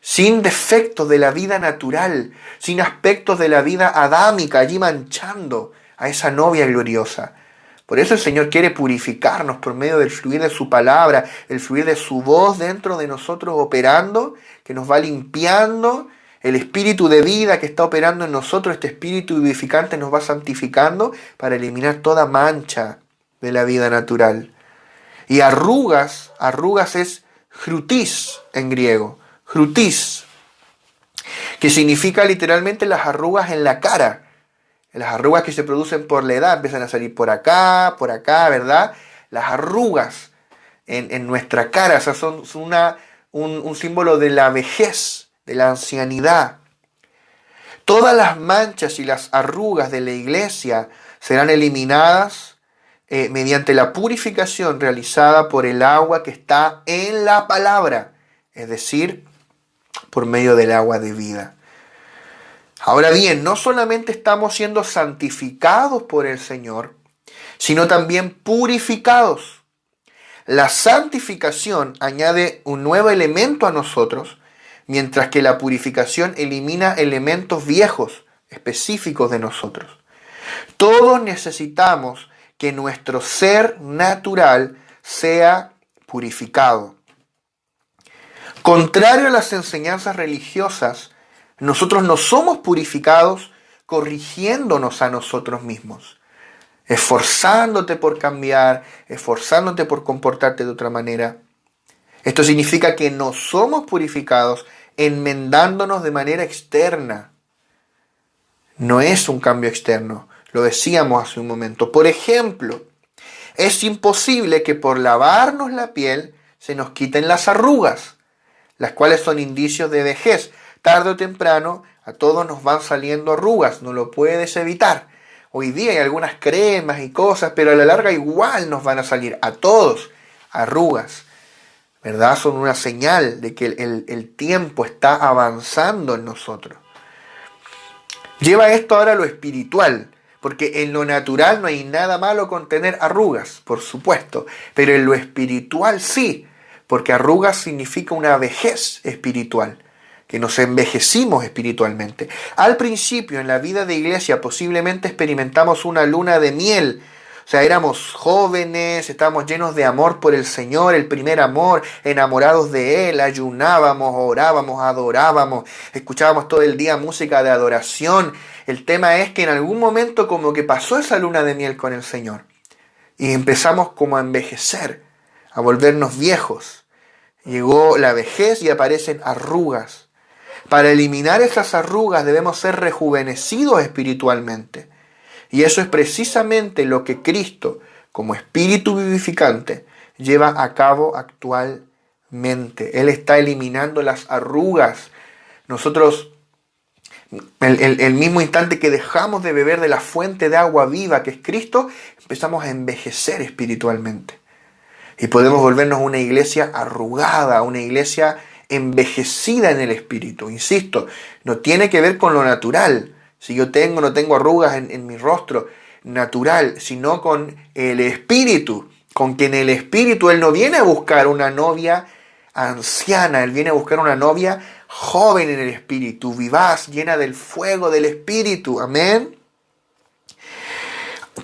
Sin defectos de la vida natural, sin aspectos de la vida adámica, allí manchando a esa novia gloriosa. Por eso el Señor quiere purificarnos por medio del fluir de su palabra, el fluir de su voz dentro de nosotros operando, que nos va limpiando, el espíritu de vida que está operando en nosotros, este espíritu vivificante nos va santificando para eliminar toda mancha de la vida natural. Y arrugas es chrutis en griego, chrutis, que significa literalmente las arrugas en la cara. Las arrugas que se producen por la edad empiezan a salir por acá, ¿verdad? Las arrugas en nuestra cara, o sea, son un símbolo de la vejez, de la ancianidad. Todas las manchas y las arrugas de la iglesia serán eliminadas mediante la purificación realizada por el agua que está en la palabra. es decir, por medio del agua de vida. Ahora bien, no solamente estamos siendo santificados por el Señor, sino también purificados. La santificación añade un nuevo elemento a nosotros, mientras que la purificación elimina elementos viejos, específicos de nosotros. Todos necesitamos que nuestro ser natural sea purificado. Contrario a las enseñanzas religiosas, nosotros no somos purificados corrigiéndonos a nosotros mismos, esforzándote por cambiar, esforzándote por comportarte de otra manera. Esto significa que no somos purificados enmendándonos de manera externa. No es un cambio externo, lo decíamos hace un momento. Por ejemplo, es imposible que por lavarnos la piel se nos quiten las arrugas, las cuales son indicios de vejez. Tarde o temprano a todos nos van saliendo arrugas, no lo puedes evitar. Hoy día hay algunas cremas y cosas, pero a la larga igual nos van a salir a todos arrugas, ¿verdad? Son una señal de que el tiempo está avanzando en nosotros. Lleva esto ahora a lo espiritual, porque en lo natural no hay nada malo con tener arrugas, por supuesto, pero en lo espiritual sí, porque arrugas significa una vejez espiritual, que nos envejecimos espiritualmente. Al principio en la vida de iglesia posiblemente experimentamos una luna de miel. O sea, éramos jóvenes, estábamos llenos de amor por el Señor, el primer amor, enamorados de Él, ayunábamos, orábamos, adorábamos, escuchábamos todo el día música de adoración. El tema es que en algún momento como que pasó esa luna de miel con el Señor y empezamos como a envejecer, a volvernos viejos. Llegó la vejez y aparecen arrugas. Para eliminar esas arrugas debemos ser rejuvenecidos espiritualmente. Y eso es precisamente lo que Cristo, como Espíritu vivificante, lleva a cabo actualmente. Él está eliminando las arrugas. Nosotros, el mismo instante que dejamos de beber de la fuente de agua viva que es Cristo, empezamos a envejecer espiritualmente. Y podemos volvernos una iglesia arrugada, una iglesia envejecida en el espíritu. Insisto, no tiene que ver con lo natural. Si yo no tengo arrugas en mi rostro natural, sino con el espíritu, con que en el espíritu Él no viene a buscar una novia anciana, Él viene a buscar una novia joven en el espíritu, vivaz, llena del fuego del espíritu. Amén.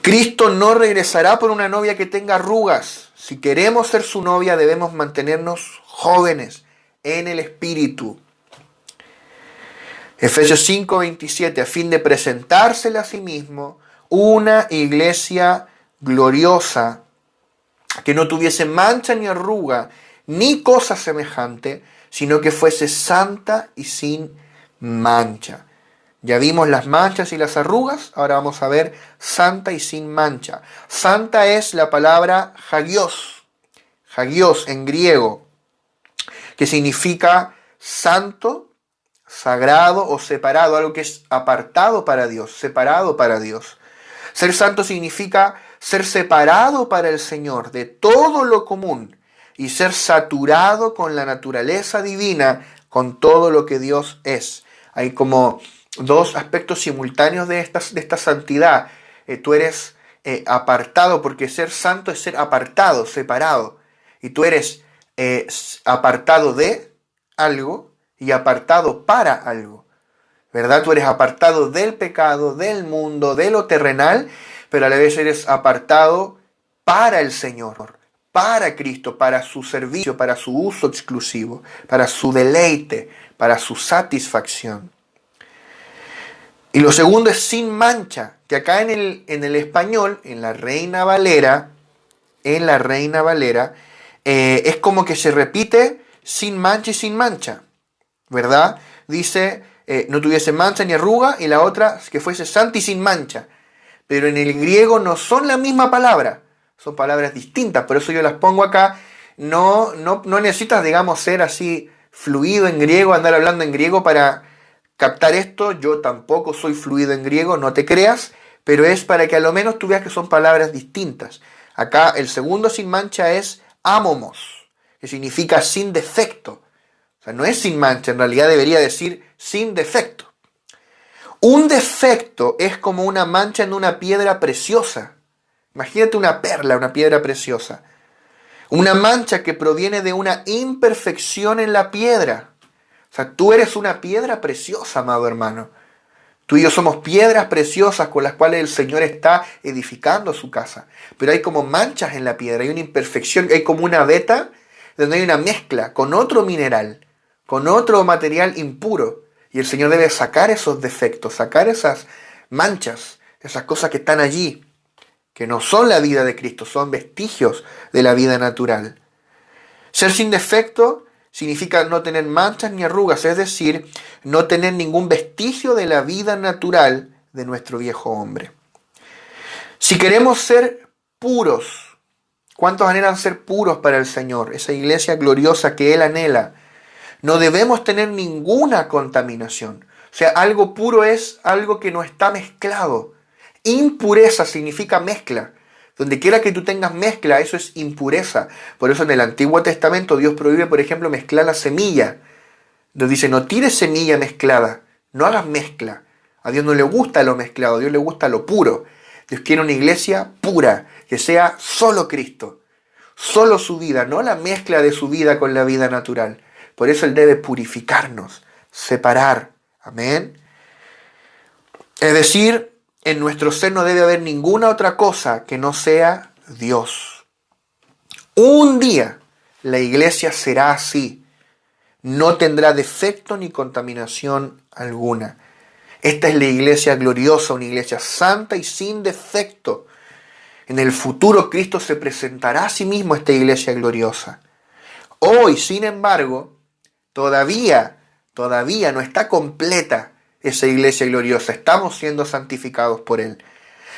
Cristo no regresará por una novia que tenga arrugas. Si queremos ser su novia, debemos mantenernos jóvenes en el espíritu. Efesios 5:27, a fin de presentársela a sí mismo una iglesia gloriosa, que no tuviese mancha ni arruga, ni cosa semejante, sino que fuese santa y sin mancha. Ya vimos las manchas y las arrugas, ahora vamos a ver santa y sin mancha. Santa es la palabra hagios en griego, que significa santo, sagrado o separado, algo que es apartado para Dios, separado para Dios. Ser santo significa ser separado para el Señor de todo lo común y ser saturado con la naturaleza divina, con todo lo que Dios es. Hay como dos aspectos simultáneos de esta santidad. Tú eres apartado, porque ser santo es ser apartado, separado. Y tú eres apartado de algo y apartado para algo, ¿verdad? Tú eres apartado del pecado, del mundo, de lo terrenal, pero a la vez eres apartado para el Señor, para Cristo, para su servicio, para su uso exclusivo, para su deleite, para su satisfacción. Y lo segundo es sin mancha, que acá en el español, en la Reina Valera, es como que se repite sin mancha y sin mancha, ¿verdad? Dice, no tuviese mancha ni arruga, y la otra, que fuese santa y sin mancha. Pero en el griego no son la misma palabra, son palabras distintas, por eso yo las pongo acá. No necesitas, digamos, ser así fluido en griego, andar hablando en griego para captar esto. Yo tampoco soy fluido en griego, no te creas, pero es para que a lo menos tú veas que son palabras distintas. Acá el segundo sin mancha es amomos, que significa sin defecto. sea, no es sin mancha, en realidad debería decir sin defecto. Un defecto es como una mancha en una piedra preciosa. Imagínate una perla, una piedra preciosa. Una mancha que proviene de una imperfección en la piedra. O sea, tú eres una piedra preciosa, amado hermano. Tú y yo somos piedras preciosas con las cuales el Señor está edificando su casa. Pero hay como manchas en la piedra, hay una imperfección, hay como una veta donde hay una mezcla con otro mineral, con otro material impuro. Y el Señor debe sacar esos defectos, sacar esas manchas, esas cosas que están allí, que no son la vida de Cristo, son vestigios de la vida natural. Ser sin defecto significa no tener manchas ni arrugas, es decir, no tener ningún vestigio de la vida natural de nuestro viejo hombre. Si queremos ser puros, ¿cuántos anhelan ser puros para el Señor? Esa iglesia gloriosa que Él anhela. No debemos tener ninguna contaminación. O sea, algo puro es algo que no está mezclado. Impureza significa mezcla. Donde quiera que tú tengas mezcla, eso es impureza. Por eso en el Antiguo Testamento Dios prohíbe, por ejemplo, mezclar la semilla. Nos dice, no tires semilla mezclada, no hagas mezcla. A Dios no le gusta lo mezclado, a Dios le gusta lo puro. Dios quiere una iglesia pura, que sea solo Cristo, solo su vida, no la mezcla de su vida con la vida natural. Por eso Él debe purificarnos, separar. Amén. Es decir, en nuestro ser no debe haber ninguna otra cosa que no sea Dios. Un día la iglesia será así. No tendrá defecto ni contaminación alguna. Esta es la iglesia gloriosa, una iglesia santa y sin defecto. En el futuro Cristo se presentará a sí mismo a esta iglesia gloriosa. Hoy, sin embargo, todavía no está completa esa iglesia gloriosa. Estamos siendo santificados por Él.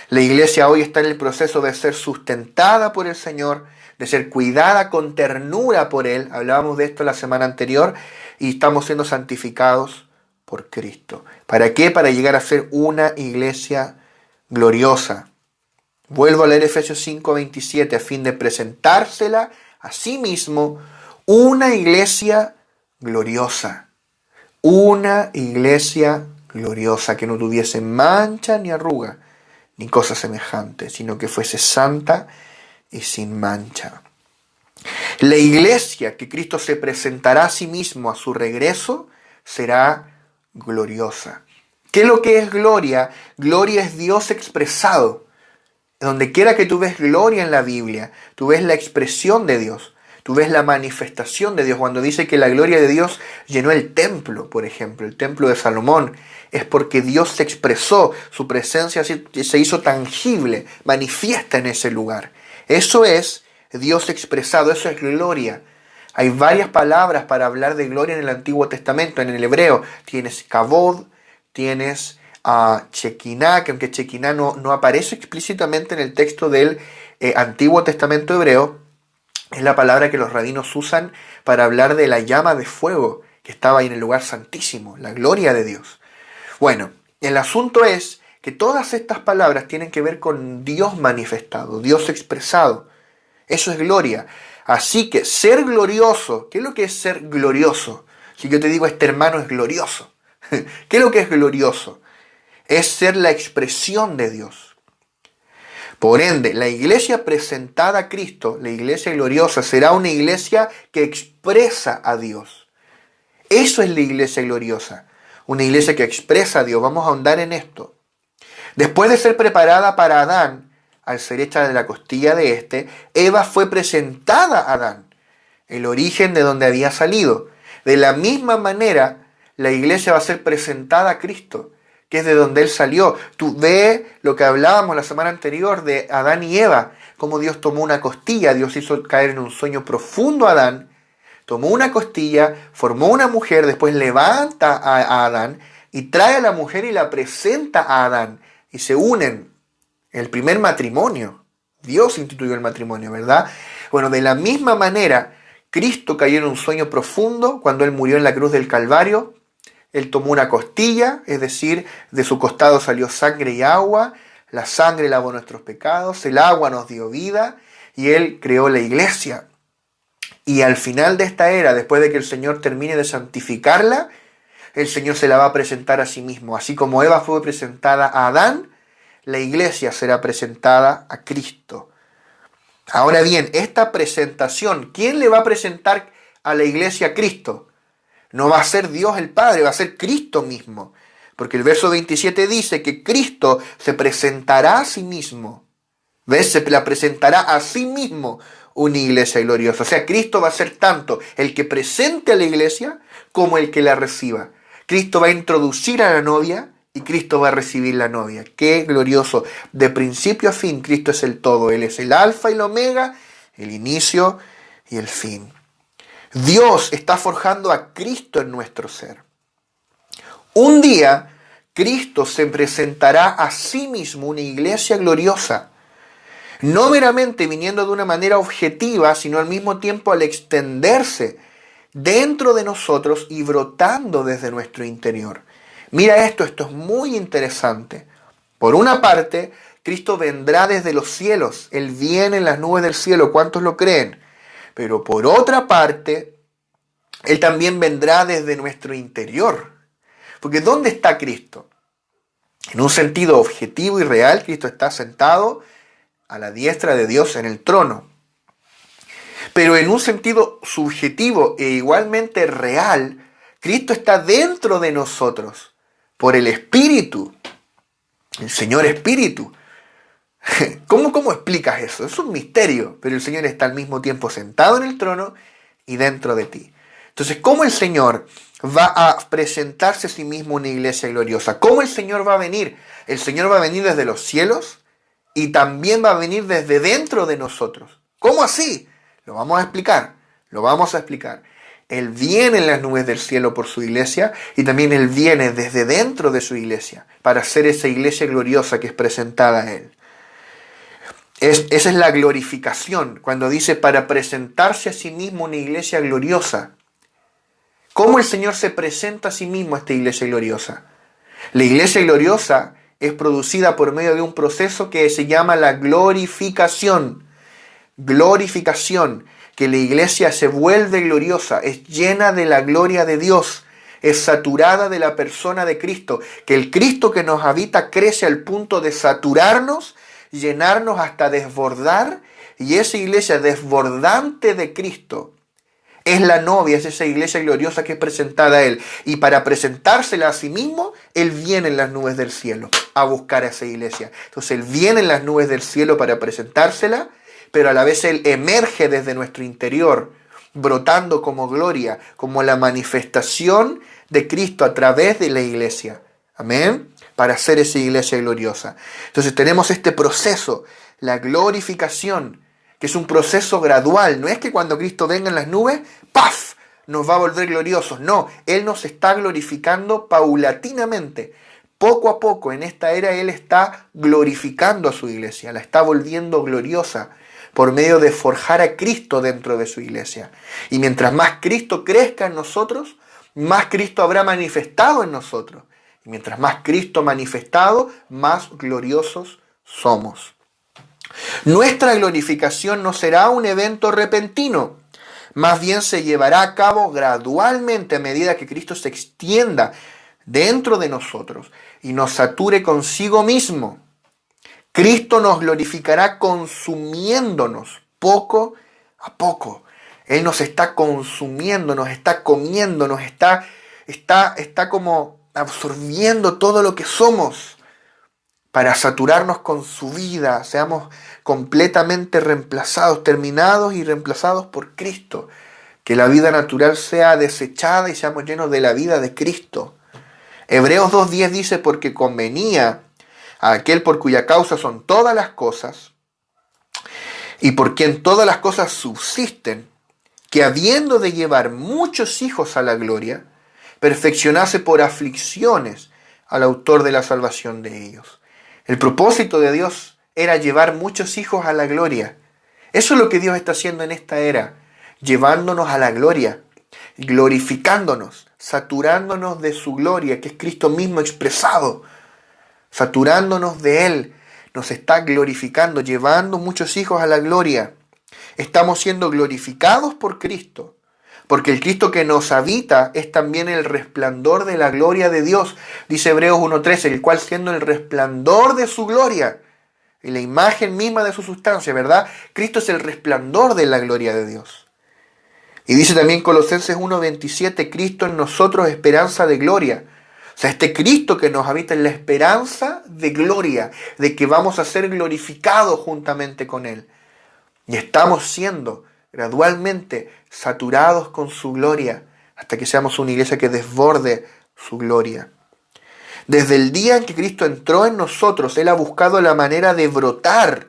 La iglesia hoy está en el proceso de ser sustentada por el Señor, de ser cuidada con ternura por Él. Hablábamos de esto la semana anterior y estamos siendo santificados por Cristo. ¿Para qué? Para llegar a ser una iglesia gloriosa. Vuelvo a leer Efesios 5:27 a fin de presentársela a sí mismo una iglesia gloriosa. Una iglesia gloriosa que no tuviese mancha ni arruga ni cosa semejante, sino que fuese santa y sin mancha. La iglesia que Cristo se presentará a sí mismo a su regreso será gloriosa. ¿Qué es lo que es gloria? Gloria es Dios expresado. Donde quiera que tú ves gloria en la Biblia, tú ves la expresión de Dios, tú ves la manifestación de Dios. Cuando dice que la gloria de Dios llenó el templo, por ejemplo, el templo de Salomón, es porque Dios se expresó, su presencia se hizo tangible, manifiesta en ese lugar. Eso es Dios expresado, eso es gloria. Hay varias palabras para hablar de gloria en el Antiguo Testamento. En el hebreo tienes kabod, tienes Shekinah, que aunque Shekinah no aparece explícitamente en el texto del Antiguo Testamento hebreo, es la palabra que los rabinos usan para hablar de la llama de fuego que estaba ahí en el lugar santísimo, la gloria de Dios. Bueno, el asunto es que todas estas palabras tienen que ver con Dios manifestado, Dios expresado. Eso es gloria. Así que ser glorioso, ¿qué es lo que es ser glorioso? Si yo te digo, este hermano es glorioso, ¿qué es lo que es glorioso? Es ser la expresión de Dios. Por ende, la iglesia presentada a Cristo, la iglesia gloriosa, será una iglesia que expresa a Dios. Eso es la iglesia gloriosa, una iglesia que expresa a Dios. Vamos a ahondar en esto. Después de ser preparada para Adán, al ser hecha de la costilla de éste, Eva fue presentada a Adán, el origen de donde había salido. De la misma manera, la iglesia va a ser presentada a Cristo, que es de donde Él salió. Tú ves lo que hablábamos la semana anterior de Adán y Eva, cómo Dios tomó una costilla, Dios hizo caer en un sueño profundo a Adán, tomó una costilla, formó una mujer, después levanta a Adán y trae a la mujer y la presenta a Adán y se unen. El primer matrimonio. Dios instituyó el matrimonio, ¿verdad? Bueno, de la misma manera, Cristo cayó en un sueño profundo cuando Él murió en la cruz del Calvario. Él tomó una costilla, es decir, de su costado salió sangre y agua. La sangre lavó nuestros pecados, el agua nos dio vida y Él creó la iglesia. Y al final de esta era, después de que el Señor termine de santificarla, el Señor se la va a presentar a sí mismo. Así como Eva fue presentada a Adán, la iglesia será presentada a Cristo. Ahora bien, esta presentación, ¿quién le va a presentar a la iglesia a Cristo? No va a ser Dios el Padre, va a ser Cristo mismo. Porque el verso 27 dice que Cristo se presentará a sí mismo. ¿Ves? Se la presentará a sí mismo una iglesia gloriosa. O sea, Cristo va a ser tanto el que presente a la iglesia como el que la reciba. Cristo va a introducir a la novia y Cristo va a recibir la novia. ¡Qué glorioso! De principio a fin, Cristo es el todo. Él es el alfa y el omega, el inicio y el fin. Dios está forjando a Cristo en nuestro ser. Un día, Cristo se presentará a sí mismo una iglesia gloriosa. No meramente viniendo de una manera objetiva, sino al mismo tiempo al extenderse dentro de nosotros y brotando desde nuestro interior. Mira esto es muy interesante. Por una parte, Cristo vendrá desde los cielos. Él viene en las nubes del cielo. ¿Cuántos lo creen? Pero por otra parte, Él también vendrá desde nuestro interior. Porque ¿dónde está Cristo? En un sentido objetivo y real, Cristo está sentado a la diestra de Dios en el trono. Pero en un sentido subjetivo e igualmente real, Cristo está dentro de nosotros por el Espíritu, el Señor Espíritu. ¿Cómo explicas eso? Es un misterio, pero el Señor está al mismo tiempo sentado en el trono y dentro de ti. Entonces, ¿cómo el Señor va a presentarse a sí mismo una iglesia gloriosa? ¿Cómo el Señor va a venir? El Señor va a venir desde los cielos y también va a venir desde dentro de nosotros. ¿Cómo así? Lo vamos a explicar. Él viene en las nubes del cielo por su iglesia y también Él viene desde dentro de su iglesia para ser esa iglesia gloriosa que es presentada a Él. Esa es la glorificación, cuando dice para presentarse a sí mismo una iglesia gloriosa. ¿Cómo el Señor se presenta a sí mismo a esta iglesia gloriosa? La iglesia gloriosa es producida por medio de un proceso que se llama la glorificación. Glorificación, que la iglesia se vuelve gloriosa, es llena de la gloria de Dios, es saturada de la persona de Cristo, que el Cristo que nos habita crece al punto de saturarnos, llenarnos hasta desbordar, y esa iglesia desbordante de Cristo es la novia, es esa iglesia gloriosa que es presentada a Él. Y para presentársela a sí mismo, Él viene en las nubes del cielo a buscar a esa iglesia. Entonces Él viene en las nubes del cielo para presentársela, pero a la vez Él emerge desde nuestro interior, brotando como gloria, como la manifestación de Cristo a través de la iglesia. Amén. Para hacer esa iglesia gloriosa. Entonces tenemos este proceso, la glorificación, que es un proceso gradual. No es que cuando Cristo venga en las nubes, ¡paf!, nos va a volver gloriosos. No, Él nos está glorificando paulatinamente. Poco a poco, en esta era, Él está glorificando a su iglesia, la está volviendo gloriosa por medio de forjar a Cristo dentro de su iglesia. Y mientras más Cristo crezca en nosotros, más Cristo habrá manifestado en nosotros. Y mientras más Cristo manifestado, más gloriosos somos. Nuestra glorificación no será un evento repentino, más bien se llevará a cabo gradualmente a medida que Cristo se extienda dentro de nosotros y nos sature consigo mismo. Cristo nos glorificará consumiéndonos poco a poco. Él nos está consumiendo, nos está comiendo, nos está como absorbiendo todo lo que somos para saturarnos con su vida, seamos completamente reemplazados, terminados y reemplazados por Cristo. Que la vida natural sea desechada y seamos llenos de la vida de Cristo. Hebreos 2:10 dice, porque convenía a aquel por cuya causa son todas las cosas, y por quien todas las cosas subsisten, que habiendo de llevar muchos hijos a la gloria, perfeccionase por aflicciones al autor de la salvación de ellos. El propósito de Dios era llevar muchos hijos a la gloria. Eso es lo que Dios está haciendo en esta era, llevándonos a la gloria, glorificándonos, saturándonos de su gloria, que es Cristo mismo expresado, saturándonos de Él, nos está glorificando, llevando muchos hijos a la gloria. estamos siendo glorificados por Cristo, porque el Cristo que nos habita es también el resplandor de la gloria de Dios, dice Hebreos 1:13, el cual siendo el resplandor de su gloria y la imagen misma de su sustancia, ¿verdad? Cristo es el resplandor de la gloria de Dios. Y dice también Colosenses 1:27, Cristo en nosotros esperanza de gloria. O sea, este Cristo que nos habita es la esperanza de gloria, de que vamos a ser glorificados juntamente con Él. Y estamos siendo gradualmente saturados con su gloria, hasta que seamos una iglesia que desborde su gloria. Desde el día en que Cristo entró en nosotros, Él ha buscado la manera de brotar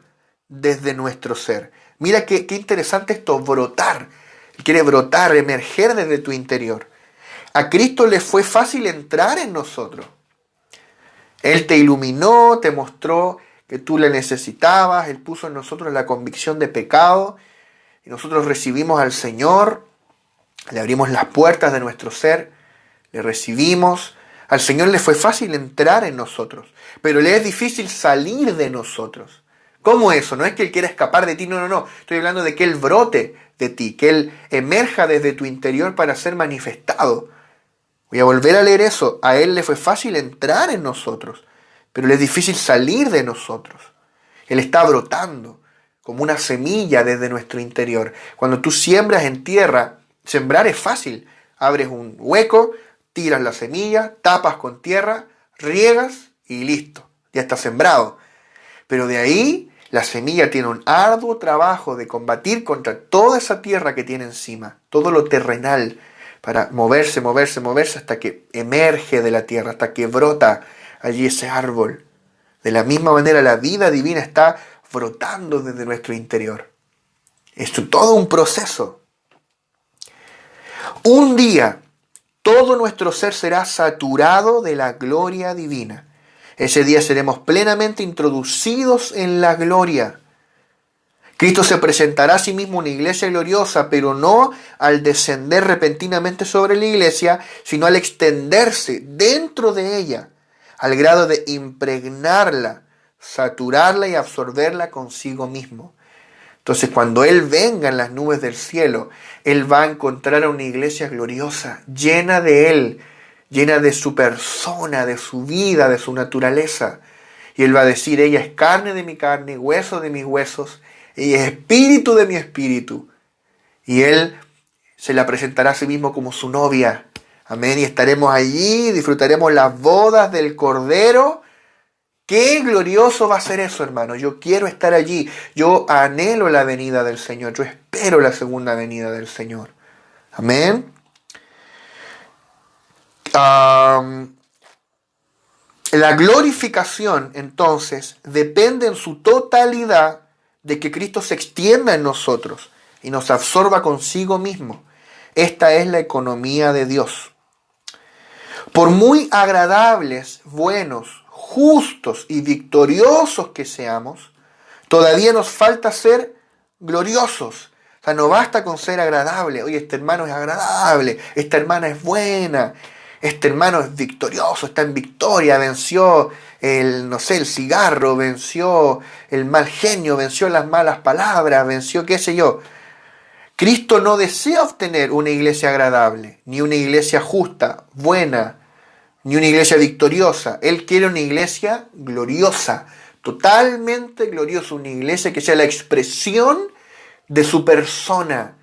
desde nuestro ser. Mira qué interesante esto, brotar. Él quiere brotar, emerger desde tu interior. A Cristo le fue fácil entrar en nosotros. Él te iluminó, te mostró que tú le necesitabas, Él puso en nosotros la convicción de pecado, y nosotros recibimos al Señor, le abrimos las puertas de nuestro ser, le recibimos. Al Señor le fue fácil entrar en nosotros, pero le es difícil salir de nosotros. ¿Cómo eso? No es que Él quiera escapar de ti, no. Estoy hablando de que Él brote de ti, que Él emerja desde tu interior para ser manifestado. Voy a volver a leer eso. A Él le fue fácil entrar en nosotros, pero le es difícil salir de nosotros. Él está brotando como una semilla desde nuestro interior. Cuando tú siembras en tierra, sembrar es fácil. Abres un hueco, tiras la semilla, tapas con tierra, riegas y listo. Ya está sembrado. Pero de ahí la semilla tiene un arduo trabajo de combatir contra toda esa tierra que tiene encima, todo lo terrenal, para moverse hasta que emerge de la tierra, hasta que brota allí ese árbol. De la misma manera la vida divina está brotando desde nuestro interior. Es todo un proceso. Un día todo nuestro ser será saturado de la gloria divina. Ese día seremos plenamente introducidos en la gloria. Cristo se presentará a sí mismo una iglesia gloriosa, pero no al descender repentinamente sobre la iglesia, sino al extenderse dentro de ella, al grado de impregnarla, saturarla y absorberla consigo mismo. Entonces, cuando Él venga en las nubes del cielo, Él va a encontrar a una iglesia gloriosa, llena de Él, llena de su persona, de su vida, de su naturaleza. Y Él va a decir, ella es carne de mi carne, hueso de mis huesos, ella es espíritu de mi espíritu. Y Él se la presentará a sí mismo como su novia. Amén. Y estaremos allí, disfrutaremos las bodas del Cordero. Qué glorioso va a ser eso, hermano. Yo quiero estar allí. Yo anhelo la venida del Señor. Yo espero la segunda venida del Señor. Amén. La glorificación, entonces, depende en su totalidad de que Cristo se extienda en nosotros y nos absorba consigo mismo. Esta es la economía de Dios. Por muy agradables, buenos, justos y victoriosos que seamos, todavía nos falta ser gloriosos. O sea, no basta con ser agradable. Oye, este hermano es agradable, esta hermana es buena, este hermano es victorioso, está en victoria, venció el cigarro, venció el mal genio, venció las malas palabras, venció qué sé yo. Cristo no desea obtener una iglesia agradable, ni una iglesia justa, buena, ni una iglesia victoriosa. Él quiere una iglesia gloriosa, totalmente gloriosa, una iglesia que sea la expresión de su persona.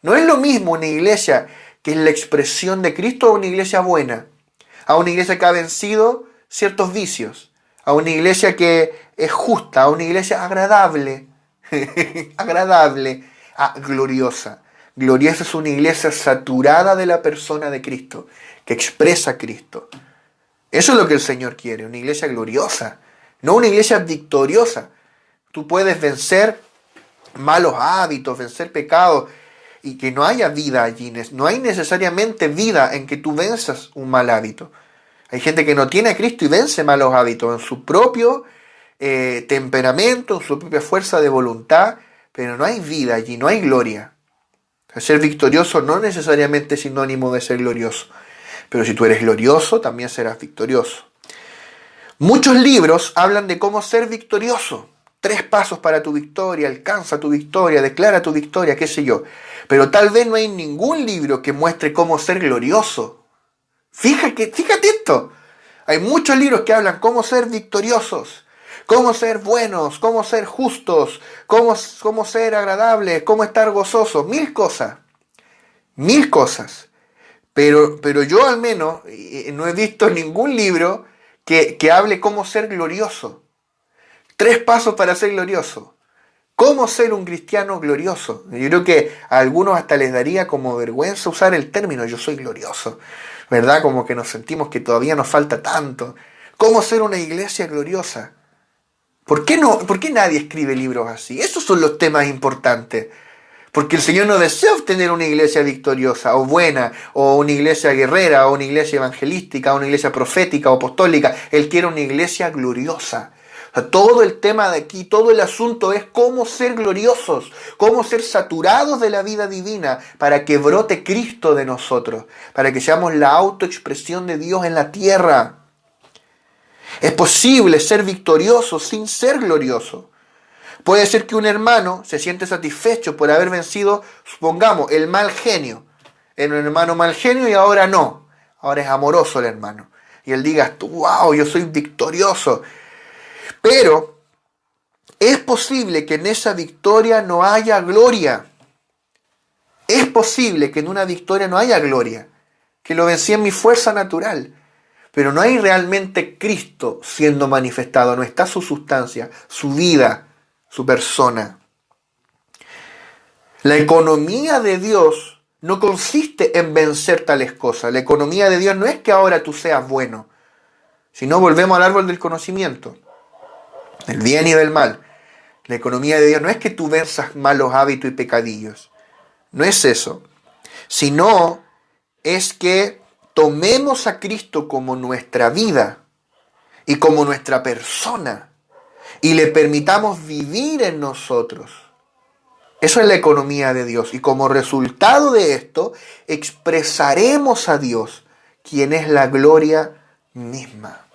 No es lo mismo una iglesia que es la expresión de Cristo a una iglesia buena, a una iglesia que ha vencido ciertos vicios, a una iglesia que es justa, a una iglesia agradable, gloriosa. Gloriosa es una iglesia saturada de la persona de Cristo, que expresa a Cristo. Eso es lo que el Señor quiere, una iglesia gloriosa, no una iglesia victoriosa. Tú puedes vencer malos hábitos, vencer pecados, y que no haya vida allí. No hay necesariamente vida en que tú venzas un mal hábito. Hay gente que no tiene a Cristo y vence malos hábitos en su propio temperamento, en su propia fuerza de voluntad, pero no hay vida allí, no hay gloria. Ser victorioso no necesariamente es sinónimo de ser glorioso, pero si tú eres glorioso, también serás victorioso. Muchos libros hablan de cómo ser victorioso. 3 pasos para tu victoria, alcanza tu victoria, declara tu victoria, qué sé yo. Pero tal vez no hay ningún libro que muestre cómo ser glorioso. Fíjate esto. Hay muchos libros que hablan cómo ser victoriosos, cómo ser buenos, cómo ser justos, cómo ser agradables, cómo estar gozosos, mil cosas. Mil cosas. Pero yo al menos no he visto ningún libro que hable cómo ser glorioso. 3 pasos para ser glorioso. ¿Cómo ser un cristiano glorioso? Yo creo que a algunos hasta les daría como vergüenza usar el término yo soy glorioso, ¿verdad? Como que nos sentimos que todavía nos falta tanto. ¿Cómo ser una iglesia gloriosa? ¿Por qué no? ¿Por qué nadie escribe libros así? Esos son los temas importantes. Porque el Señor no desea obtener una iglesia victoriosa o buena, o una iglesia guerrera, o una iglesia evangelística, o una iglesia profética o apostólica. Él quiere una iglesia gloriosa. O sea, todo el tema de aquí, todo el asunto es cómo ser gloriosos, cómo ser saturados de la vida divina para que brote Cristo de nosotros, para que seamos la autoexpresión de Dios en la tierra. Es posible ser victorioso sin ser glorioso. Puede ser que un hermano se siente satisfecho por haber vencido, supongamos, el mal genio. Era un hermano mal genio y ahora no. Ahora es amoroso el hermano. Y él diga, wow, yo soy victorioso. Pero es posible que en esa victoria no haya gloria. Es posible que en una victoria no haya gloria. Que lo vencí en mi fuerza natural. Pero no hay realmente Cristo siendo manifestado. No está su sustancia, su vida, su persona. La economía de Dios no consiste en vencer tales cosas. La economía de Dios no es que ahora tú seas bueno, sino volvemos al árbol del conocimiento, del bien y del mal. La economía de Dios no es que tú venzas malos hábitos y pecadillos. No es eso. Sino es que tomemos a Cristo como nuestra vida y como nuestra persona y le permitamos vivir en nosotros. Eso es la economía de Dios. Y como resultado de esto, expresaremos a Dios, quien es la gloria misma.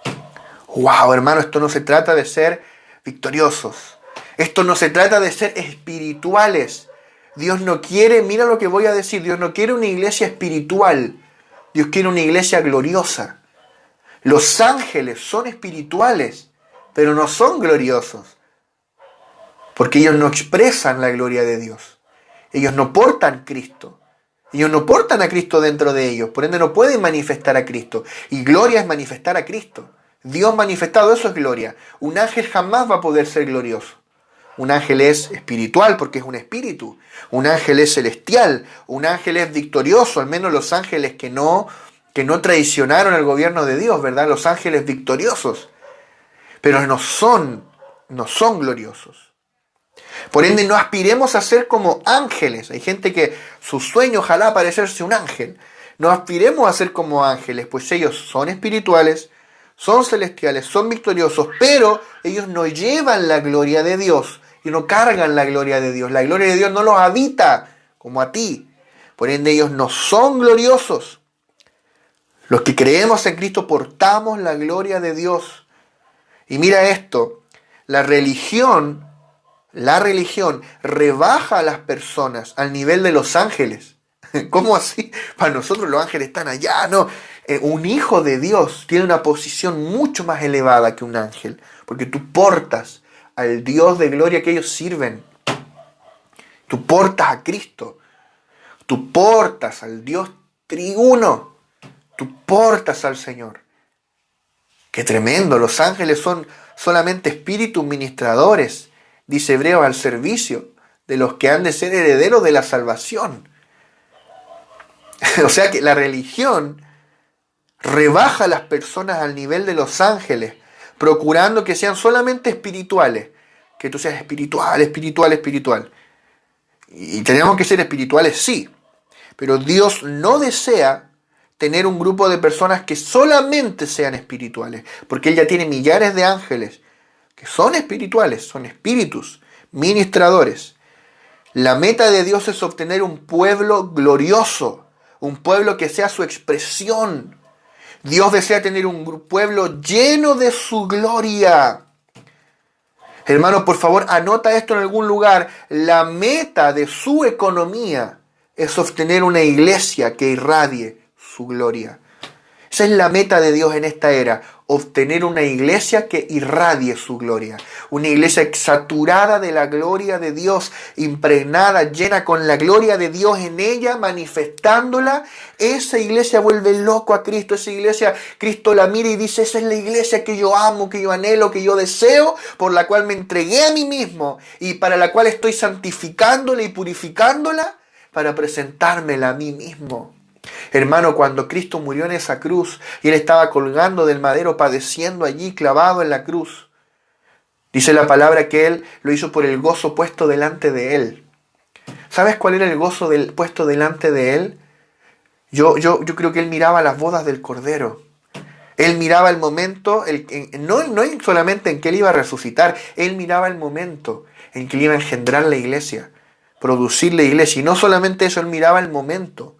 ¡Wow, hermano! Esto no se trata de ser victoriosos. Esto no se trata de ser espirituales. Dios no quiere, mira lo que voy a decir, Dios no quiere una iglesia espiritual. Dios quiere una iglesia gloriosa. Los ángeles son espirituales, pero no son gloriosos. Porque ellos no expresan la gloria de Dios. Ellos no portan Cristo. Ellos no portan a Cristo dentro de ellos. Por ende no pueden manifestar a Cristo. Y gloria es manifestar a Cristo. Dios manifestado, eso es gloria. Un ángel jamás va a poder ser glorioso. Un ángel es espiritual porque es un espíritu. Un ángel es celestial. Un ángel es victorioso. Al menos los ángeles que no traicionaron el gobierno de Dios, ¿verdad? Los ángeles victoriosos. Pero no son gloriosos. Por ende, no aspiremos a ser como ángeles. Hay gente que su sueño ojalá parecerse un ángel. No aspiremos a ser como ángeles, pues ellos son espirituales, son celestiales, son victoriosos, pero ellos no llevan la gloria de Dios y no cargan la gloria de Dios. La gloria de Dios no los habita como a ti. Por ende, ellos no son gloriosos. Los que creemos en Cristo portamos la gloria de Dios. Y mira esto, la religión rebaja a las personas al nivel de los ángeles. ¿Cómo así? Para nosotros los ángeles están allá, no. Un hijo de Dios tiene una posición mucho más elevada que un ángel, porque tú portas al Dios de gloria que ellos sirven. Tú portas a Cristo. Tú portas al Dios triuno. Tú portas al Señor. ¡Qué tremendo! Los ángeles son solamente espíritus ministradores, dice Hebreos, al servicio de los que han de ser herederos de la salvación. O sea que la religión rebaja a las personas al nivel de los ángeles, procurando que sean solamente espirituales. Que tú seas espiritual. Y tenemos que ser espirituales, sí. Pero Dios no desea tener un grupo de personas que solamente sean espirituales, porque Él ya tiene millares de ángeles que son espirituales, son espíritus, ministradores. La meta de Dios es obtener un pueblo glorioso, un pueblo que sea su expresión. Dios desea tener un pueblo lleno de su gloria. Hermano, por favor, anota esto en algún lugar. La meta de su economía es obtener una iglesia que irradie su gloria. Esa es la meta de Dios en esta era, obtener una iglesia que irradie su gloria. Una iglesia saturada de la gloria de Dios, impregnada, llena con la gloria de Dios en ella, manifestándola. Esa iglesia vuelve loco a Cristo. Esa iglesia, Cristo la mira y dice, esa es la iglesia que yo amo, que yo anhelo, que yo deseo, por la cual me entregué a mí mismo y para la cual estoy santificándola y purificándola para presentármela a mí mismo. Hermano, cuando Cristo murió en esa cruz y Él estaba colgando del madero, padeciendo allí, clavado en la cruz, dice la palabra que Él lo hizo por el gozo puesto delante de Él. ¿Sabes cuál era el gozo puesto delante de Él? Yo creo que Él miraba las bodas del Cordero. Él miraba el momento, no solamente en que Él iba a resucitar, Él miraba el momento en que Él iba a engendrar la iglesia, producir la iglesia. Y no solamente eso, Él miraba el momento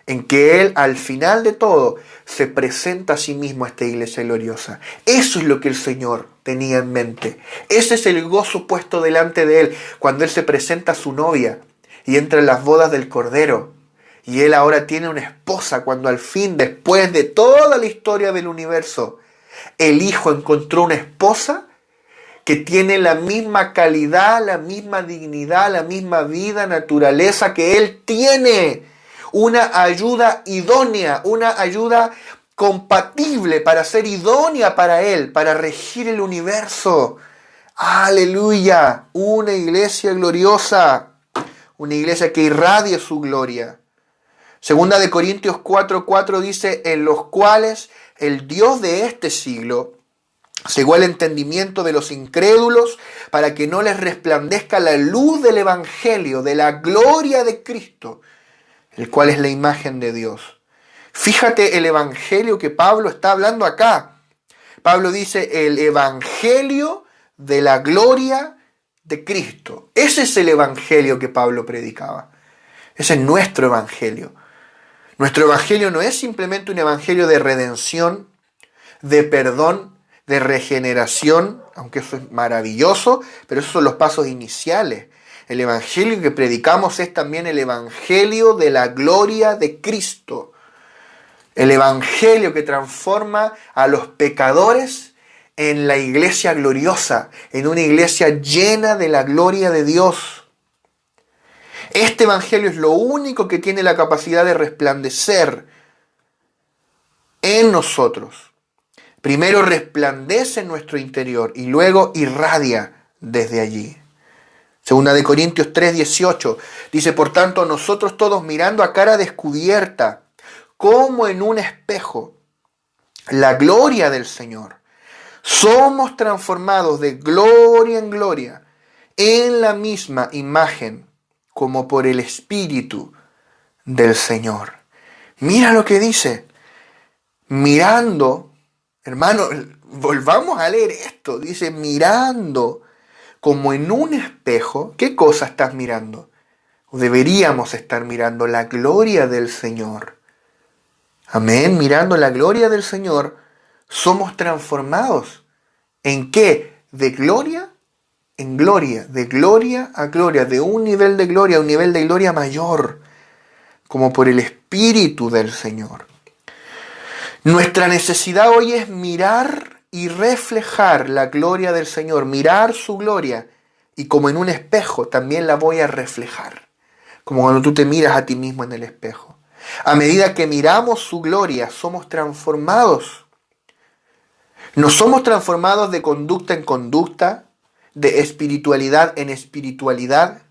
en que Él, al final de todo, se presenta a sí mismo a esta iglesia gloriosa. Eso es lo que el Señor tenía en mente. Ese es el gozo puesto delante de Él, cuando Él se presenta a su novia y entra en las bodas del Cordero. Y Él ahora tiene una esposa, cuando al fin, después de toda la historia del universo, el Hijo encontró una esposa que tiene la misma calidad, la misma dignidad, la misma vida, naturaleza que Él tiene. Una ayuda idónea, una ayuda compatible para ser idónea para Él, para regir el universo. ¡Aleluya! Una iglesia gloriosa, una iglesia que irradie su gloria. Segunda de Corintios 4:4 dice, en los cuales el Dios de este siglo cegó el entendimiento de los incrédulos para que no les resplandezca la luz del Evangelio, de la gloria de Cristo, el cual es la imagen de Dios. Fíjate el evangelio que Pablo está hablando acá. Pablo dice el evangelio de la gloria de Cristo. Ese es el evangelio que Pablo predicaba. Ese es nuestro evangelio. Nuestro evangelio no es simplemente un evangelio de redención, de perdón, de regeneración, aunque eso es maravilloso, pero esos son los pasos iniciales. El evangelio que predicamos es también el evangelio de la gloria de Cristo. El evangelio que transforma a los pecadores en la iglesia gloriosa, en una iglesia llena de la gloria de Dios. Este evangelio es lo único que tiene la capacidad de resplandecer en nosotros. Primero resplandece en nuestro interior y luego irradia desde allí. Segunda de Corintios 3:18 dice, por tanto, nosotros todos mirando a cara descubierta, como en un espejo, la gloria del Señor, somos transformados de gloria en gloria en la misma imagen, como por el Espíritu del Señor. Mira lo que dice, mirando, hermano, volvamos a leer esto, dice, mirando como en un espejo. ¿Qué cosa estás mirando? O deberíamos estar mirando la gloria del Señor. Amén. Mirando la gloria del Señor, somos transformados. ¿En qué? De gloria en gloria, de gloria a gloria, de un nivel de gloria a un nivel de gloria mayor, como por el Espíritu del Señor. Nuestra necesidad hoy es mirar y reflejar la gloria del Señor, mirar su gloria, y como en un espejo también la voy a reflejar, como cuando tú te miras a ti mismo en el espejo. A medida que miramos su gloria, somos transformados. No somos transformados de conducta en conducta, de espiritualidad en espiritualidad,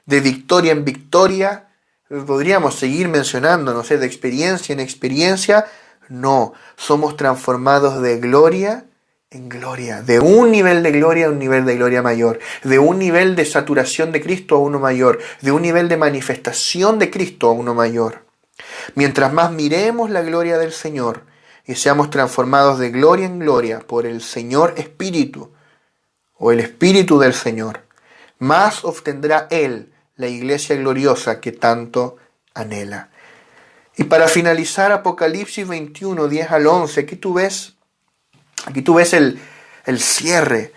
de victoria en victoria. Podríamos seguir mencionando, no sé, de experiencia en experiencia. No, somos transformados de gloria en gloria, de un nivel de gloria a un nivel de gloria mayor, de un nivel de saturación de Cristo a uno mayor, de un nivel de manifestación de Cristo a uno mayor. Mientras más miremos la gloria del Señor y seamos transformados de gloria en gloria por el Señor Espíritu o el Espíritu del Señor, más obtendrá Él la iglesia gloriosa que tanto anhela. Y para finalizar, Apocalipsis 21, 10 al 11, aquí tú ves el cierre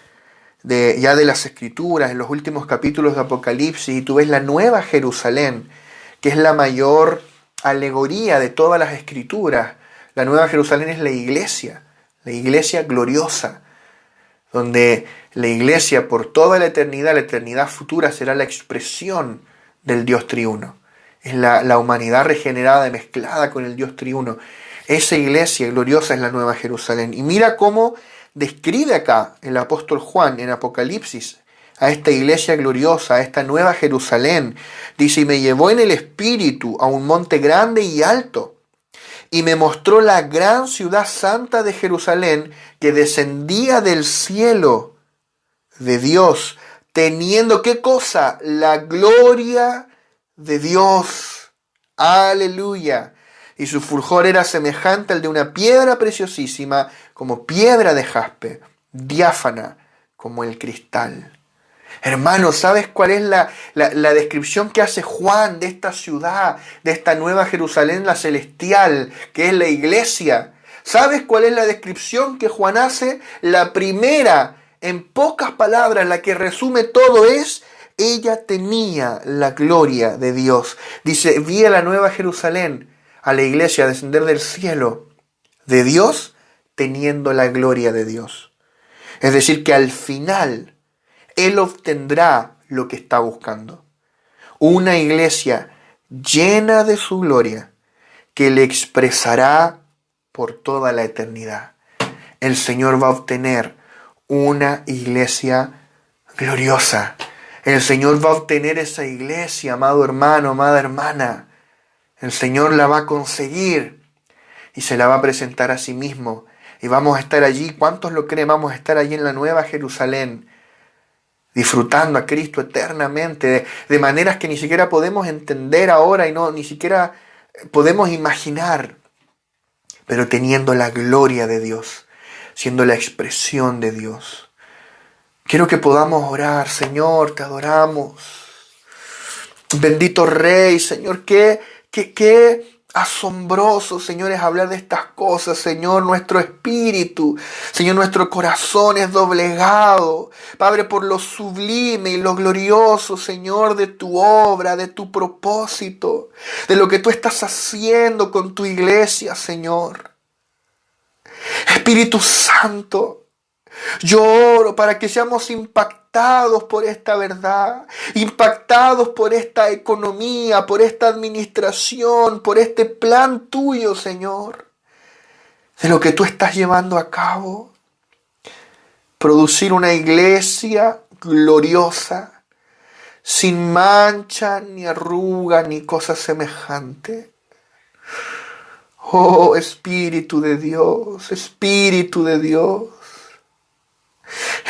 ya de las Escrituras, en los últimos capítulos de Apocalipsis, y tú ves la Nueva Jerusalén, que es la mayor alegoría de todas las Escrituras. La Nueva Jerusalén es la iglesia gloriosa, donde la iglesia por toda la eternidad futura, será la expresión del Dios triuno. Es la humanidad regenerada y mezclada con el Dios triuno. Esa iglesia gloriosa es la Nueva Jerusalén. Y mira cómo describe acá el apóstol Juan en Apocalipsis a esta iglesia gloriosa, a esta Nueva Jerusalén. Dice: y me llevó en el espíritu a un monte grande y alto, y me mostró la gran ciudad santa de Jerusalén, que descendía del cielo de Dios, teniendo, ¿qué cosa? La gloria de Dios. Aleluya. Y su fulgor era semejante al de una piedra preciosísima, como piedra de jaspe, diáfana como el cristal. Hermano, ¿sabes cuál es la descripción que hace Juan de esta ciudad, de esta Nueva Jerusalén, la celestial, que es la iglesia? ¿Sabes cuál es la descripción que Juan hace? La primera, en pocas palabras, la que resume todo es: ella tenía la gloria de Dios. Dice: vi a la Nueva Jerusalén, a la iglesia, descender del cielo de Dios, teniendo la gloria de Dios. Es decir, que al final Él obtendrá lo que está buscando. Una iglesia llena de su gloria, que le expresará por toda la eternidad. El Señor va a obtener una iglesia gloriosa. El Señor va a obtener esa iglesia, amado hermano, amada hermana. El Señor la va a conseguir y se la va a presentar a sí mismo. Y vamos a estar allí. ¿Cuántos lo creen? Vamos a estar allí en la Nueva Jerusalén, disfrutando a Cristo eternamente, de maneras que ni siquiera podemos entender ahora y ni siquiera podemos imaginar, pero teniendo la gloria de Dios, siendo la expresión de Dios. Quiero que podamos orar. Señor, te adoramos. Bendito Rey, Señor, qué asombroso, Señor, es hablar de estas cosas. Señor, nuestro espíritu, Señor, nuestro corazón es doblegado, Padre, por lo sublime y lo glorioso, Señor, de tu obra, de tu propósito, de lo que tú estás haciendo con tu iglesia, Señor. Espíritu Santo, yo oro para que seamos impactados por esta verdad, impactados por esta economía, por esta administración, por este plan tuyo, Señor, de lo que tú estás llevando a cabo. Producir una iglesia gloriosa, sin mancha, ni arruga, ni cosa semejante. Oh, Espíritu de Dios, Espíritu de Dios.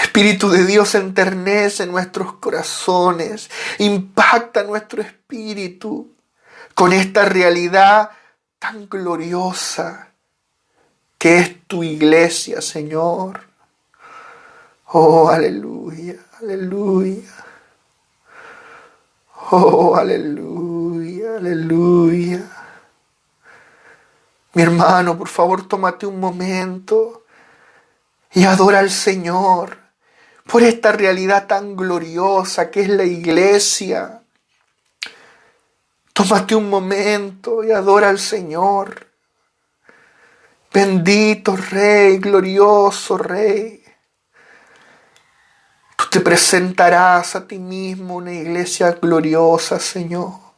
Espíritu de Dios, enternece nuestros corazones, impacta nuestro espíritu con esta realidad tan gloriosa que es tu iglesia, Señor. Oh, aleluya, aleluya. Oh, aleluya, aleluya. Mi hermano, por favor, tómate un momento y adora al Señor por esta realidad tan gloriosa que es la iglesia. Tómate un momento y adora al Señor. Bendito Rey, glorioso Rey. Tú te presentarás a ti mismo una iglesia gloriosa, Señor.